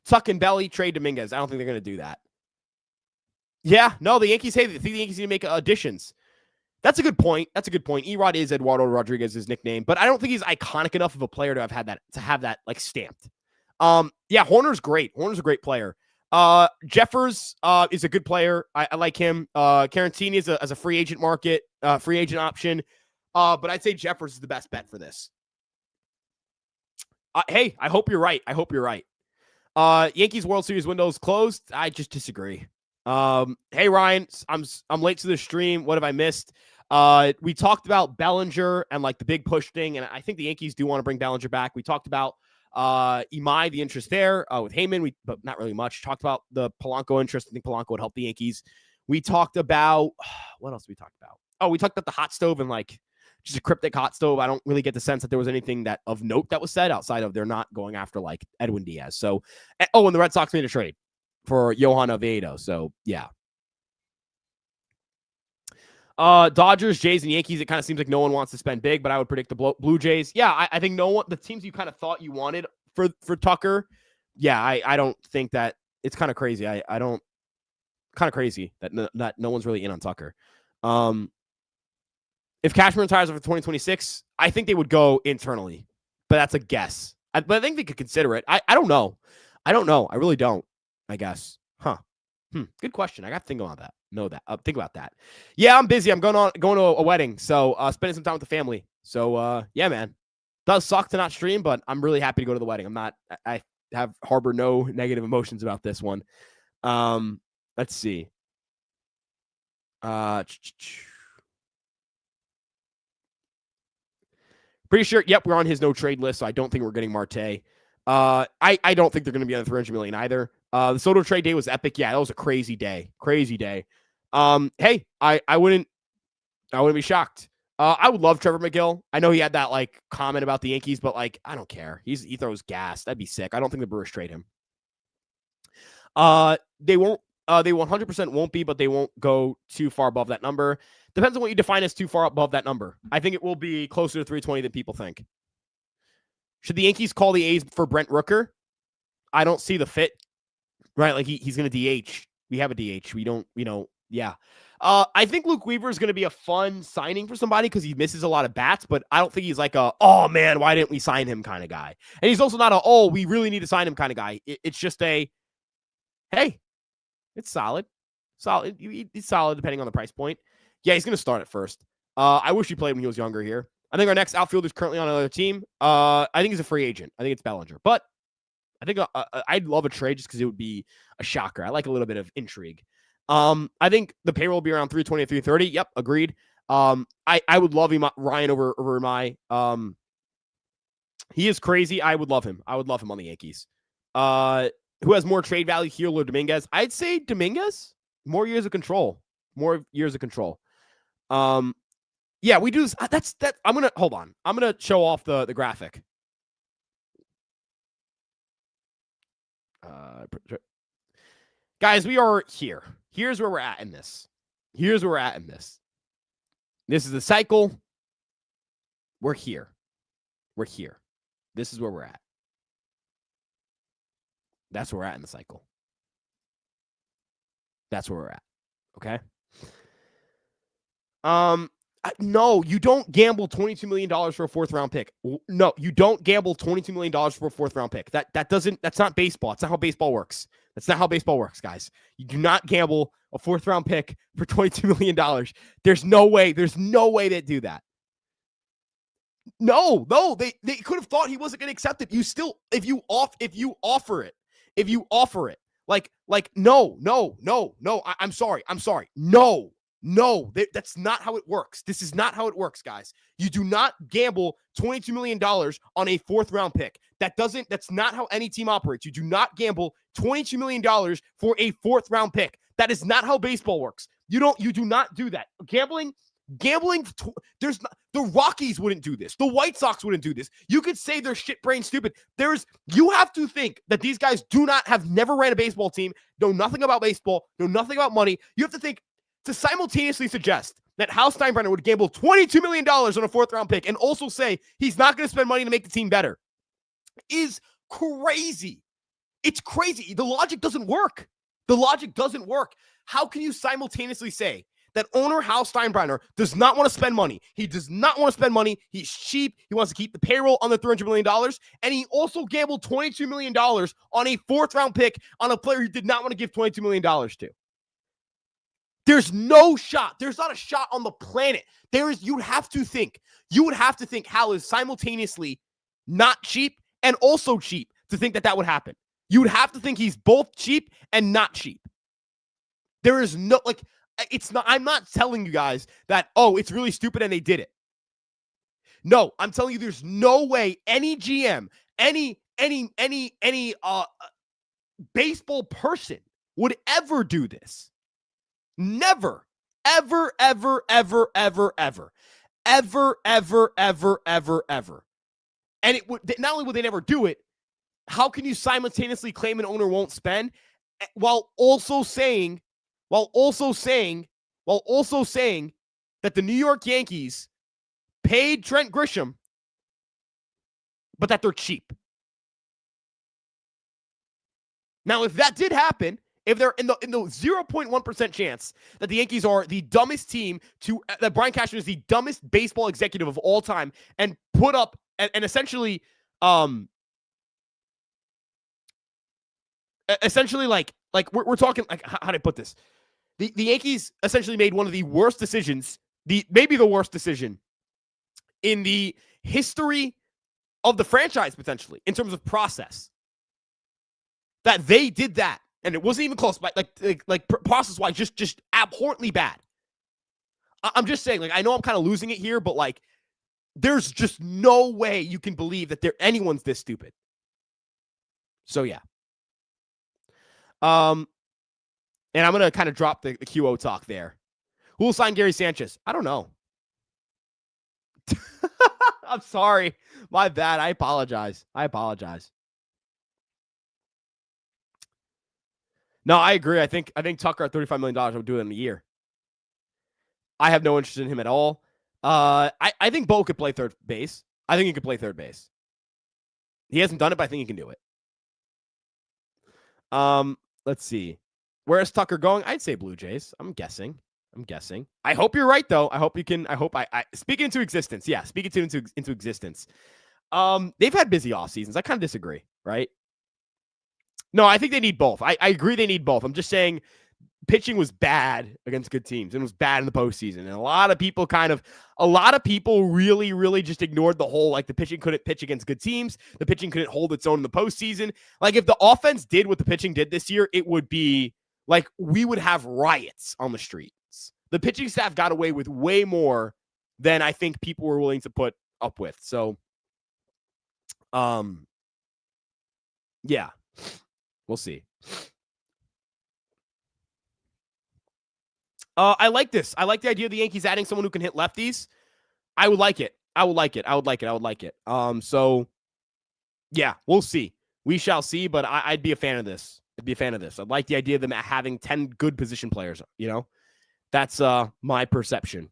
Tuck and Belly trade Dominguez. I don't think they're going to do that. Yeah. No, the Yankees, hey, they think the Yankees need to make additions. That's a good point. Erod is Eduardo Rodriguez's nickname, but I don't think he's iconic enough of a player to have that like stamped. Yeah, Horner's great. Horner's a great player. Jeffers is a good player. I like him. Carantini is as a free agent market, free agent option. But I'd say Jeffers is the best bet for this. Hey, I hope you're right. Yankees World Series window is closed. I just disagree. Hey Ryan, I'm late to the stream. What have I missed? We talked about Bellinger and like the big push thing, and I think the Yankees do want to bring Bellinger back. We talked about Imai, the interest there with Heyman, but not really much. Talked about the Polanco interest. I think Polanco would help the Yankees. We talked about what else did we talk about? Oh, we talked about the hot stove and like just a cryptic hot stove. I don't really get the sense that there was anything that of note that was said outside of they're not going after like Edwin Diaz. So, and the Red Sox made a trade for Johan Oviedo. So yeah. Dodgers, Jays, and Yankees, it kind of seems like no one wants to spend big, but I would predict the Blue Jays. Yeah, I think no one, the teams you kind of thought you wanted for Tucker, yeah, I don't think that it's kind of crazy. I don't, kind of crazy that no one's really in on Tucker. If Cashman retires for 2026, I think they would go internally, but that's a guess. But I think they could consider it. I don't know. I really don't, I guess. Huh. Good question. I got to think about that. Think about that. Yeah, I'm busy. I'm going to a wedding, so spending some time with the family. So yeah, man, does suck to not stream, but I'm really happy to go to the wedding. I harbor no negative emotions about this one. Let's see. Pretty sure. Yep, we're on his no trade list, so I don't think we're getting Marte. I don't think they're going to be on the $300 million either. The Soto trade day was epic. Yeah, that was a crazy day. Hey, I wouldn't be shocked. I would love Trevor McGill. I know he had that like comment about the Yankees, but like I don't care. He throws gas. That'd be sick. I don't think the Brewers trade him. They won't. They 100% won't be, but they won't go too far above that number. Depends on what you define as too far above that number. I think it will be closer to 320 than people think. Should the Yankees call the A's for Brent Rooker? I don't see the fit. Right, like he's going to DH. We have a DH. We don't, yeah. I think Luke Weaver is going to be a fun signing for somebody because he misses a lot of bats, but I don't think he's like oh man, why didn't we sign him kind of guy. And he's also not we really need to sign him kind of guy. It's just hey, it's solid. He's solid depending on the price point. Yeah, he's going to start at first. I wish he played when he was younger here. I think our next outfielder is currently on another team. I think he's a free agent. I think it's Bellinger, but I think I'd love a trade just because it would be a shocker. I like a little bit of intrigue. I think the payroll will be around 320 to 330. Yep, agreed. I would love Ryan over my. He is crazy. I would love him. I would love him on the Yankees. Who has more trade value, Heel or Dominguez? I'd say Dominguez. More years of control. Yeah, we do this. That's that. Hold on. I'm gonna show off the graphic. Guys, we are here. Here's where we're at in this. This is the cycle. We're here. This is where we're at. That's where we're at in the cycle. That's where we're at. Okay. No, you don't gamble $22 million for a 4th round pick. No, you don't gamble $22 million for a 4th round pick. That's not baseball. It's not how baseball works. That's not how baseball works, guys. You do not gamble a 4th round pick for $22 million. There's no way they do that. No, they could have thought he wasn't going to accept it. You still, if you offer it, like, no, I'm sorry. No, that's not how it works. This is not how it works, guys. You do not gamble $22 million on a 4th round pick. That's not how any team operates. You do not gamble $22 million for a 4th round pick. That is not how baseball works. You do not do that. Gambling, the Rockies wouldn't do this. The White Sox wouldn't do this. You could say they're shit brain stupid. You have to think that these guys have never ran a baseball team, know nothing about baseball, know nothing about money. You have to think to simultaneously suggest that Hal Steinbrenner would gamble $22 million on a 4th round pick and also say he's not going to spend money to make the team better is crazy. It's crazy. The logic doesn't work. How can you simultaneously say that owner Hal Steinbrenner does not want to spend money? He does not want to spend money. He's cheap. He wants to keep the payroll on the $300 million. And he also gambled $22 million on a 4th round pick on a player he did not want to give $22 million to. There's no shot. There's not a shot on the planet. You would have to think Hal is simultaneously not cheap and also cheap to think that would happen. You would have to think he's both cheap and not cheap. There is no, It's not. I'm not telling you guys that, oh, it's really stupid and they did it. No, I'm telling you, there's no way any GM, any baseball person would ever do this. Never, ever, ever, ever, ever, ever, ever, ever, ever, ever, ever. And it would not only would they never do it, how can you simultaneously claim an owner won't spend while also saying that the New York Yankees paid Trent Grisham, but that they're cheap? Now, if that did happen, if they're in the 0.1% chance that the Yankees are the dumbest team that Brian Cashman is the dumbest baseball executive of all time and put up and essentially we're talking like, how do I put this? The Yankees essentially made one of the worst decisions, maybe the worst decision in the history of the franchise, potentially, in terms of process. That they did that, and it wasn't even close, like process-wise, just abhorrently bad. I'm just saying, like, I know I'm kind of losing it here, but like, there's just no way you can believe that anyone's this stupid. So yeah. And I'm gonna kind of drop the QO talk there. Who will sign Gary Sanchez? I don't know. I'm sorry. My bad. I apologize. No, I agree. I think Tucker at $35 million would do it in a year. I have no interest in him at all. I think Bo could play third base. I think he could play third base. He hasn't done it, but I think he can do it. Let's see. Where is Tucker going? I'd say Blue Jays. I'm guessing. I hope you're right, though. I hope I speak into existence. Yeah, speak it into existence. They've had busy off seasons. I kind of disagree, right? No, I think they need both. I agree they need both. I'm just saying pitching was bad against good teams and it was bad in the postseason. And a lot of people really, really just ignored the whole, like, the pitching couldn't pitch against good teams. The pitching couldn't hold its own in the postseason. Like, if the offense did what the pitching did this year, it would be like we would have riots on the streets. The pitching staff got away with way more than I think people were willing to put up with. So, yeah. We'll see. I like this. I like the idea of the Yankees adding someone who can hit lefties. I would like it. So, yeah, we'll see. We shall see, but I'd be a fan of this. I'd like the idea of them having 10 good position players, you know? That's my perception.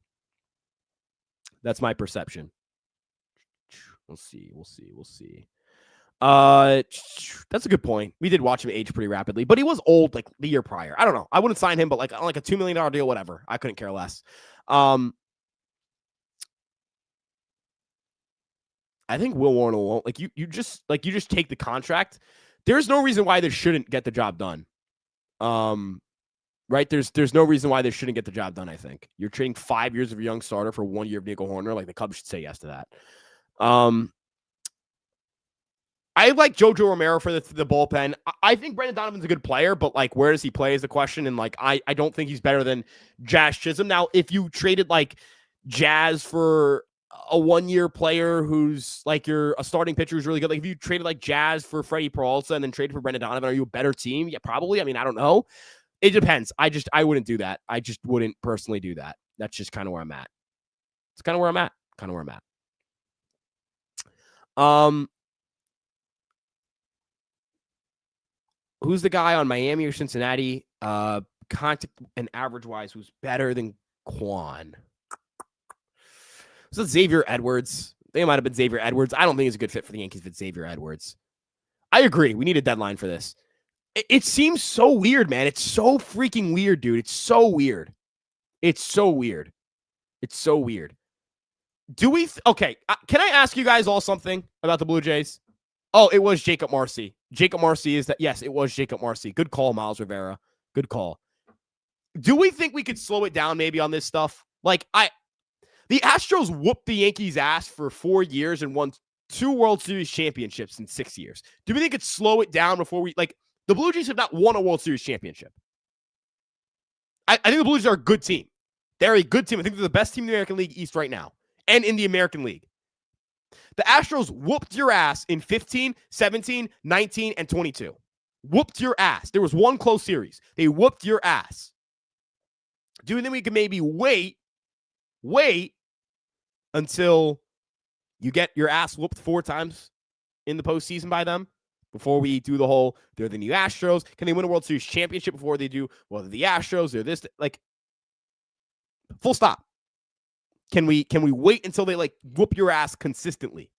We'll see. That's a good point. We did watch him age pretty rapidly, but he was old like the year prior. I don't know. I wouldn't sign him, but like a $2 million deal, whatever. I couldn't care less. I think Will Warren won't. Like you just take the contract. There's no reason why they shouldn't get the job done. Right? There's no reason why they shouldn't get the job done. I think you're trading 5 years of a young starter for 1 year of Nico Horner. Like, the Cubs should say yes to that. I like Jojo Romero for the bullpen. I think Brendan Donovan's a good player, but like, where does he play is the question. And like, I don't think he's better than Jazz Chisholm. Now, if you traded like Jazz for a 1 year player who's like a starting pitcher who's really good, like if you traded like Jazz for Freddie Peralta and then traded for Brendan Donovan, are you a better team? Yeah, probably. I mean, I don't know. It depends. I wouldn't do that. I just wouldn't personally do that. That's just kind of where I'm at. It's kind of where I'm at. Who's the guy on Miami or Cincinnati? Contact and average wise, who's better than Quan? Was it Xavier Edwards? I think it might have been Xavier Edwards. I don't think it's a good fit for the Yankees if it's Xavier Edwards. I agree. We need a deadline for this. It seems so weird, man. It's so freaking weird, dude. It's so weird. Do we? Okay. Can I ask you guys all something about the Blue Jays? Oh, it was Jacob Marcy. Jacob Marcy is that? Yes, it was Jacob Marcy. Good call, Miles Rivera. Good call. Do we think we could slow it down maybe on this stuff? Like, the Astros whooped the Yankees' ass for 4 years and won 2 World Series championships in 6 years. Do we think it's slow it down before the Blue Jays have not won a World Series championship? I think the Blue Jays are a good team. They're a good team. I think they're the best team in the American League East right now and in the American League. The Astros whooped your ass in 15, 17, 19, and 22. Whooped your ass. There was one close series. They whooped your ass. Do you think we can maybe wait until you get your ass whooped 4 times in the postseason by them before we do the whole, they're the new Astros? Can they win a World Series championship before they do, well, they're the Astros, they're this, like, full stop. Can we wait until they, like, whoop your ass consistently?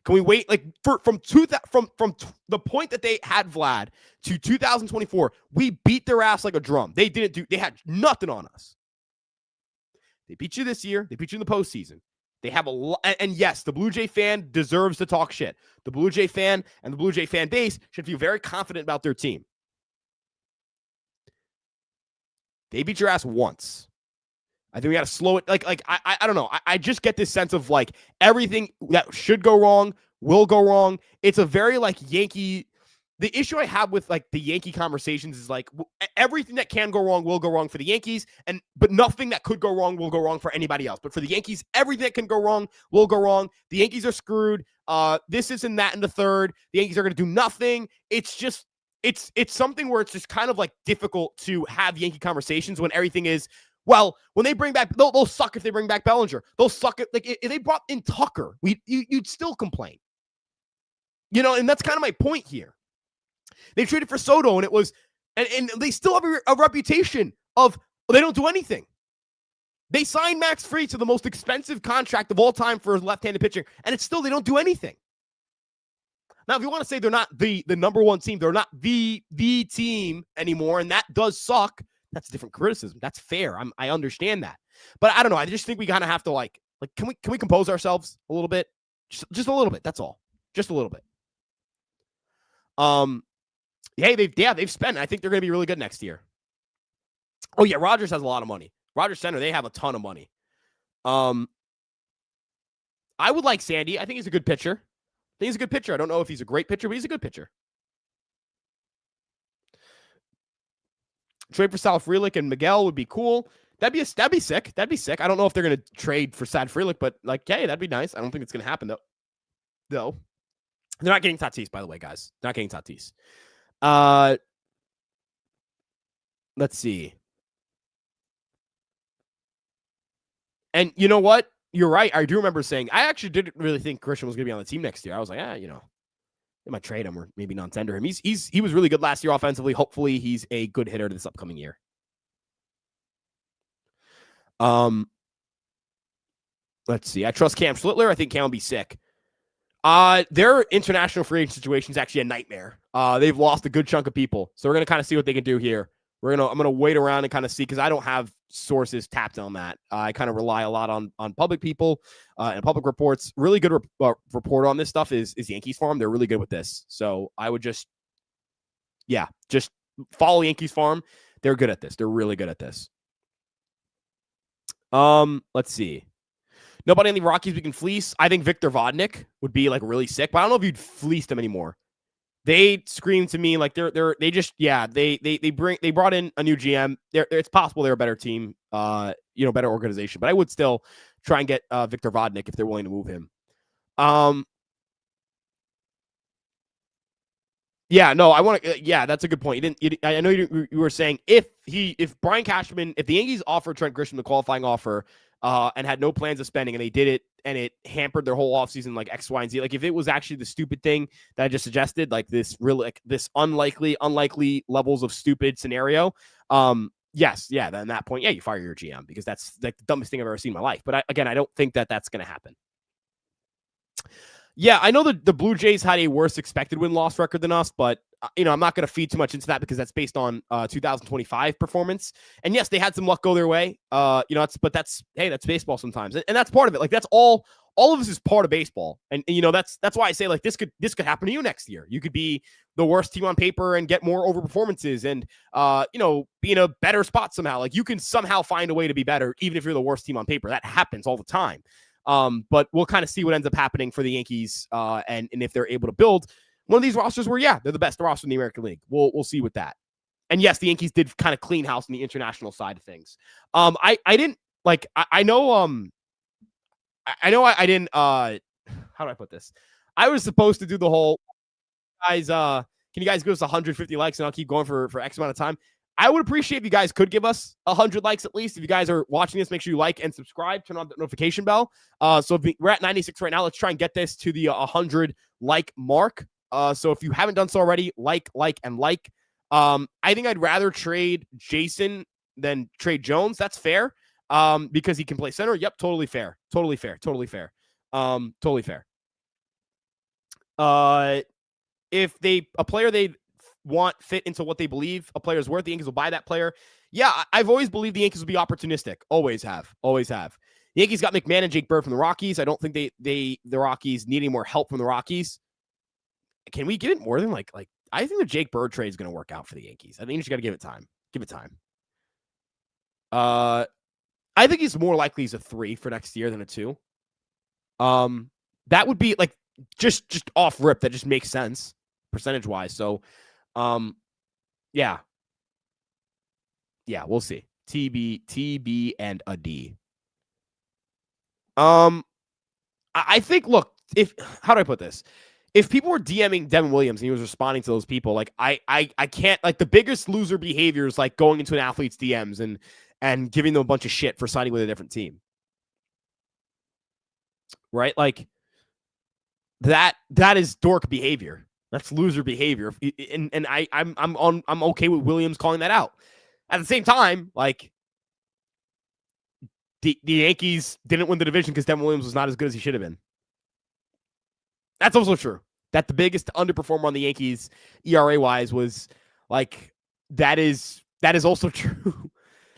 Can we wait, like, from the point that they had Vlad to 2024, we beat their ass like a drum. They had nothing on us. They beat you this year. They beat you in the postseason. They have a lot, and yes, the Blue Jay fan deserves to talk shit. The Blue Jay fan and the Blue Jay fan base should feel very confident about their team. They beat your ass once. I think we got to slow it. I don't know. I just get this sense of, like, everything that should go wrong will go wrong. It's a very, like, Yankee. The issue I have with, like, the Yankee conversations is, like, everything that can go wrong will go wrong for the Yankees, but nothing that could go wrong will go wrong for anybody else. But for the Yankees, everything that can go wrong will go wrong. The Yankees are screwed. This isn't that in the third. The Yankees are going to do nothing. It's just, it's something where it's just kind of, like, difficult to have Yankee conversations when everything is, well, when they bring back, they'll suck if they bring back Bellinger. They'll suck if they brought in Tucker. You'd still complain. You know, and that's kind of my point here. They traded for Soto, and it was, and they still have a reputation of, well, they don't do anything. They signed Max Fried to the most expensive contract of all time for a left-handed pitcher, and it's still, they don't do anything. Now, if you want to say they're not the number one team, they're not the team anymore, and that does suck, that's a different criticism. That's fair. I understand that. But I don't know. I just think we kind of have to, like, can we compose ourselves a little bit? Just a little bit. That's all. Just a little bit. Hey, they've spent. I think they're going to be really good next year. Oh yeah, Rogers has a lot of money. Rogers Center, they have a ton of money. I would like Sandy. I think he's a good pitcher. I think he's a good pitcher. I don't know if he's a great pitcher, but he's a good pitcher. Trade for Sal Frelick and Miguel would be cool. That'd be sick. That'd be sick. I don't know if they're going to trade for Sad Frelick, but, like, hey, that'd be nice. I don't think it's going to happen, though. They're not getting Tatis, by the way, guys. They're not getting Tatis. Let's see. And you know what? You're right. I do remember saying, I actually didn't really think Christian was going to be on the team next year. I was like, they might trade him or maybe non-tender him. He was really good last year offensively. Hopefully he's a good hitter this upcoming year. Let's see. I trust Cam Schlittler. I think Cam will be sick. Their international free agent situation is actually a nightmare. They've lost a good chunk of people. So we're going to kind of see what they can do here. I'm going to wait around and kind of see, because I don't have sources tapped on that. I kind of rely a lot on public people and public reports. Really good report on this stuff is Yankees Farm. They're really good with this. So I would just follow Yankees Farm. They're good at this. They're really good at this. Let's see. Nobody in the Rockies we can fleece. I think Victor Vodnik would be, like, really sick, but I don't know if you'd fleece them anymore. They scream to me like they brought in a new GM. It's possible they're a better team, better organization, but I would still try and get Victor Vodnik if they're willing to move him. That's a good point. I know you were saying if Brian Cashman, if the Yankees offered Trent Grisham the qualifying offer, and had no plans of spending, and they did it, and it hampered their whole offseason, like X, Y, and Z. Like, if it was actually the stupid thing that I just suggested, like this really, like this unlikely levels of stupid scenario, then at that point, you fire your GM, because that's, like, the dumbest thing I've ever seen in my life. But I don't think that that's going to happen. Yeah, I know the Blue Jays had a worse expected win-loss record than us, but I'm not going to feed too much into that, because that's based on 2025 performance. And yes, they had some luck go their way. That's baseball sometimes, and that's part of it. Like, that's all of this is part of baseball. And that's why I say, like, this could happen to you next year. You could be the worst team on paper and get more over performances, and be in a better spot somehow. Like, you can somehow find a way to be better, even if you're the worst team on paper. That happens all the time. But we'll kind of see what ends up happening for the Yankees, and if they're able to build one of these rosters where, they're the best roster in the American League. We'll see with that. And yes, the Yankees did kind of clean house on the international side of things. I didn't like. I know. I didn't. How do I put this? I was supposed to do the whole guys. Can you guys give us 150 likes and I'll keep going for X amount of time? I would appreciate if you guys could give us 100 likes at least. If you guys are watching this, make sure you like and subscribe. Turn on the notification bell. So we're at 96 right now. Let's try and get this to the 100 like mark. So if you haven't done so already, like. I think I'd rather trade Jason than trade Jones. That's fair. Because he can play center. Yep, totally fair. Totally fair. If a player they want fit into what they believe a player is worth, the Yankees will buy that player. Yeah, I've always believed the Yankees will be opportunistic. Always have. The Yankees got McMahon and Jake Bird from the Rockies. I don't think the Rockies need any more help from the Rockies. Can we give it more than like I think the Jake Bird trade is going to work out for the Yankees. I think you just got to give it time. I think he's more likely he's a 3 for next year than a 2. That would be like just off rip. That just makes sense percentage wise. So, yeah, we'll see. TB and a D. I think. Look, how do I put this? If people were DMing Devin Williams and he was responding to those people, like I can't, like, the biggest loser behavior is like going into an athlete's DMs and giving them a bunch of shit for signing with a different team. Right? Like that is dork behavior. That's loser behavior. And I'm okay with Williams calling that out. At the same time, like the Yankees didn't win the division because Devin Williams was not as good as he should have been. That's also true. That the biggest underperformer on the Yankees ERA wise was like that is also true.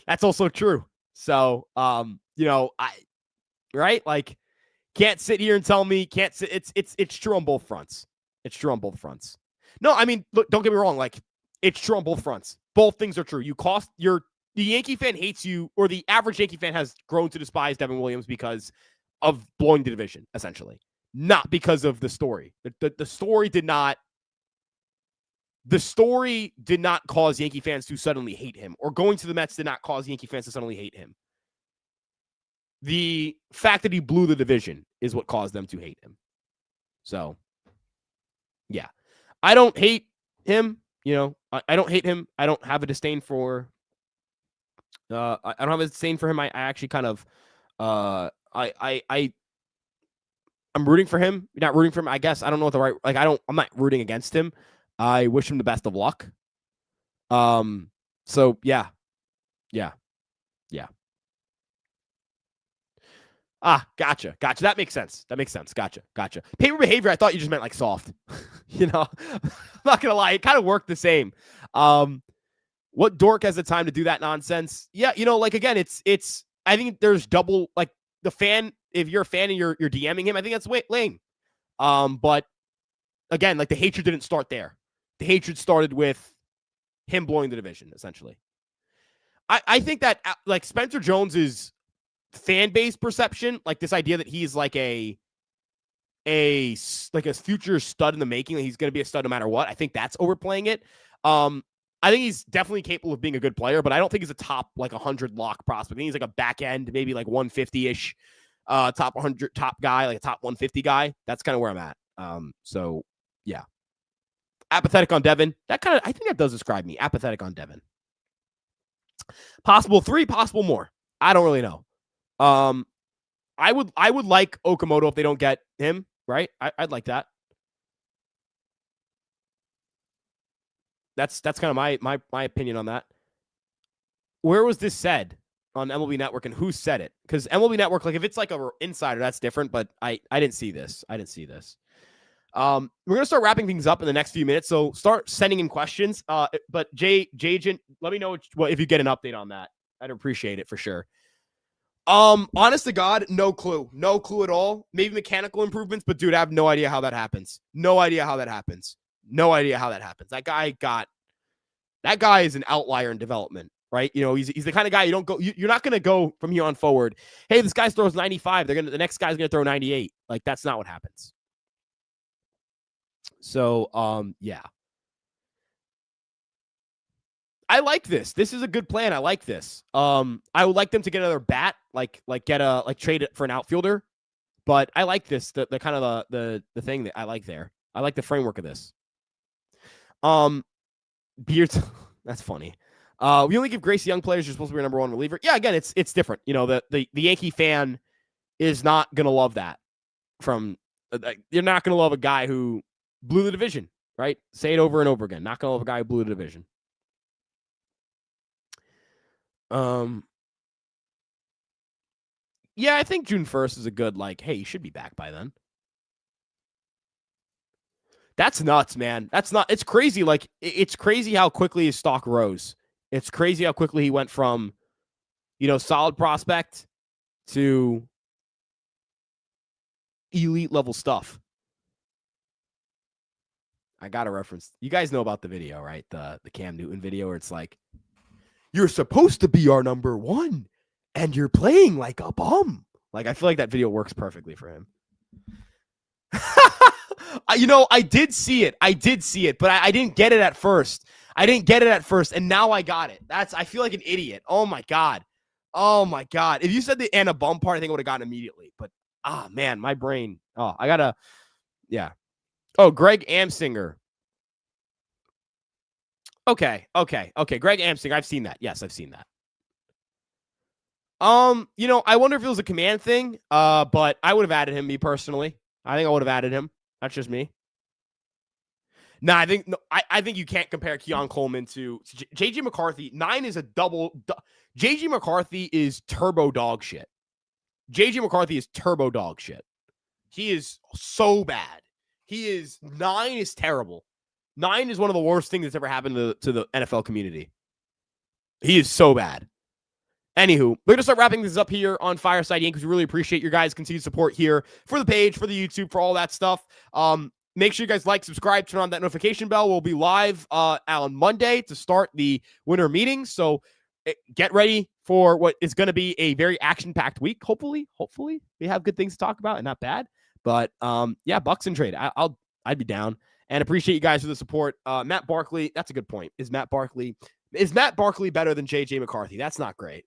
That's also true. So right? Like, can't sit here and tell me it's true on both fronts. It's true on both fronts. No, I mean, look, don't get me wrong. Like, it's true on both fronts. Both things are true. The Yankee fan hates you, or the average Yankee fan has grown to despise Devin Williams because of blowing the division, essentially. Not because of the story. The story did not cause Yankee fans to suddenly hate him, or going to the Mets did not cause Yankee fans to suddenly hate him. The fact that he blew the division is what caused them to hate him. So, yeah. I don't hate him. I don't hate him. I don't have a disdain for I don't have a disdain for him. I actually kind of I'm rooting for him. You're not rooting for him, I guess. I don't know what the right, like, I'm not rooting against him. I wish him the best of luck. So yeah. Gotcha. That makes sense. Gotcha. Paper behavior, I thought you just meant like soft. I'm not gonna lie, it kind of worked the same. What dork has the time to do that nonsense? Yeah, like, again, it's I think there's double, like, the fan, if you're a fan and you're DMing him, I think that's lame. But again, like, the hatred didn't start there. The hatred started with him blowing the division, essentially. I think that, like, Spencer Jones's fan base perception, like this idea that he's like a future stud in the making, that he's going to be a stud no matter what, I think that's overplaying it. I think he's definitely capable of being a good player, but I don't think he's a top, like, 100 lock prospect. I think he's like a back end, maybe like 150-ish, top 100, top guy, like a top 150 guy. That's kind of where I'm at. So yeah. Apathetic on Devin. I think that does describe me. Apathetic on Devin. Possible 3, possible more. I don't really know. I would like Okamoto if they don't get him, right? I'd like that. That's kind of my opinion on that. Where was this said on MLB Network, and who said it? Because MLB Network, like, if it's like a insider, that's different. But I didn't see this. We're gonna start wrapping things up in the next few minutes, so start sending in questions. But Jagent, let me know if you get an update on that. I'd appreciate it for sure. Honest to God, no clue at all. Maybe mechanical improvements, but dude, I have no idea how that happens. That guy is an outlier in development, right? He's the kind of guy you're not going to go from here on forward. Hey, this guy throws 95. The next guy's going to throw 98. Like, that's not what happens. So, yeah. I like this. This is a good plan. I like this. I would like them to get another bat, like trade it for an outfielder. But I like this. The kind of the thing that I like there. I like the framework of this. Beards. That's funny. We only give Gracie Young players. You're supposed to be your number one reliever. Yeah, again, it's different. You know, the Yankee fan is not gonna love that. You're not gonna love a guy who blew the division, right? Say it over and over again. Not gonna love a guy who blew the division. Yeah, I think June 1st is a good, like, hey, you should be back by then. That's nuts, man. It's crazy. Like, it's crazy how quickly his stock rose. It's crazy how quickly he went from, solid prospect to elite level stuff. I got a reference. You guys know about the video, right? The Cam Newton video where it's like, you're supposed to be our number one and you're playing like a bum. Like, I feel like that video works perfectly for him. I did see it, but I didn't get it at first. And now I got it. I feel like an idiot. Oh my God. If you said the and a bum part, I think I would have gotten immediately. But man, my brain. Yeah. Oh, Greg Amsinger. Okay. Greg Amsinger. I've seen that. Yes, I've seen that. I wonder if it was a command thing. But I would have added him, me personally. I think I would have added him. That's just me. I think you can't compare Keon Coleman to JJ McCarthy. 9 is a double. JJ McCarthy is turbo dog shit. JJ McCarthy is turbo dog shit. He is so bad. 9 is terrible. 9 is one of the worst things that's ever happened to the NFL community. He is so bad. Anywho, we're going to start wrapping this up here on Fireside Yankees. We really appreciate your guys' continued support here for the page, for the YouTube, for all that stuff. Make sure you guys like, subscribe, turn on that notification bell. We'll be live on Monday to start the winter meetings. So get ready for what is going to be a very action-packed week. Hopefully, we have good things to talk about and not bad. But Bucks and trade. I'd be down and appreciate you guys for the support. Matt Barkley, that's a good point. Is Matt Barkley better than JJ McCarthy? That's not great.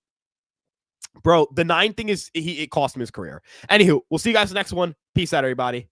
Bro, the 9 thing it cost him his career. Anywho, we'll see you guys in the next one. Peace out, everybody.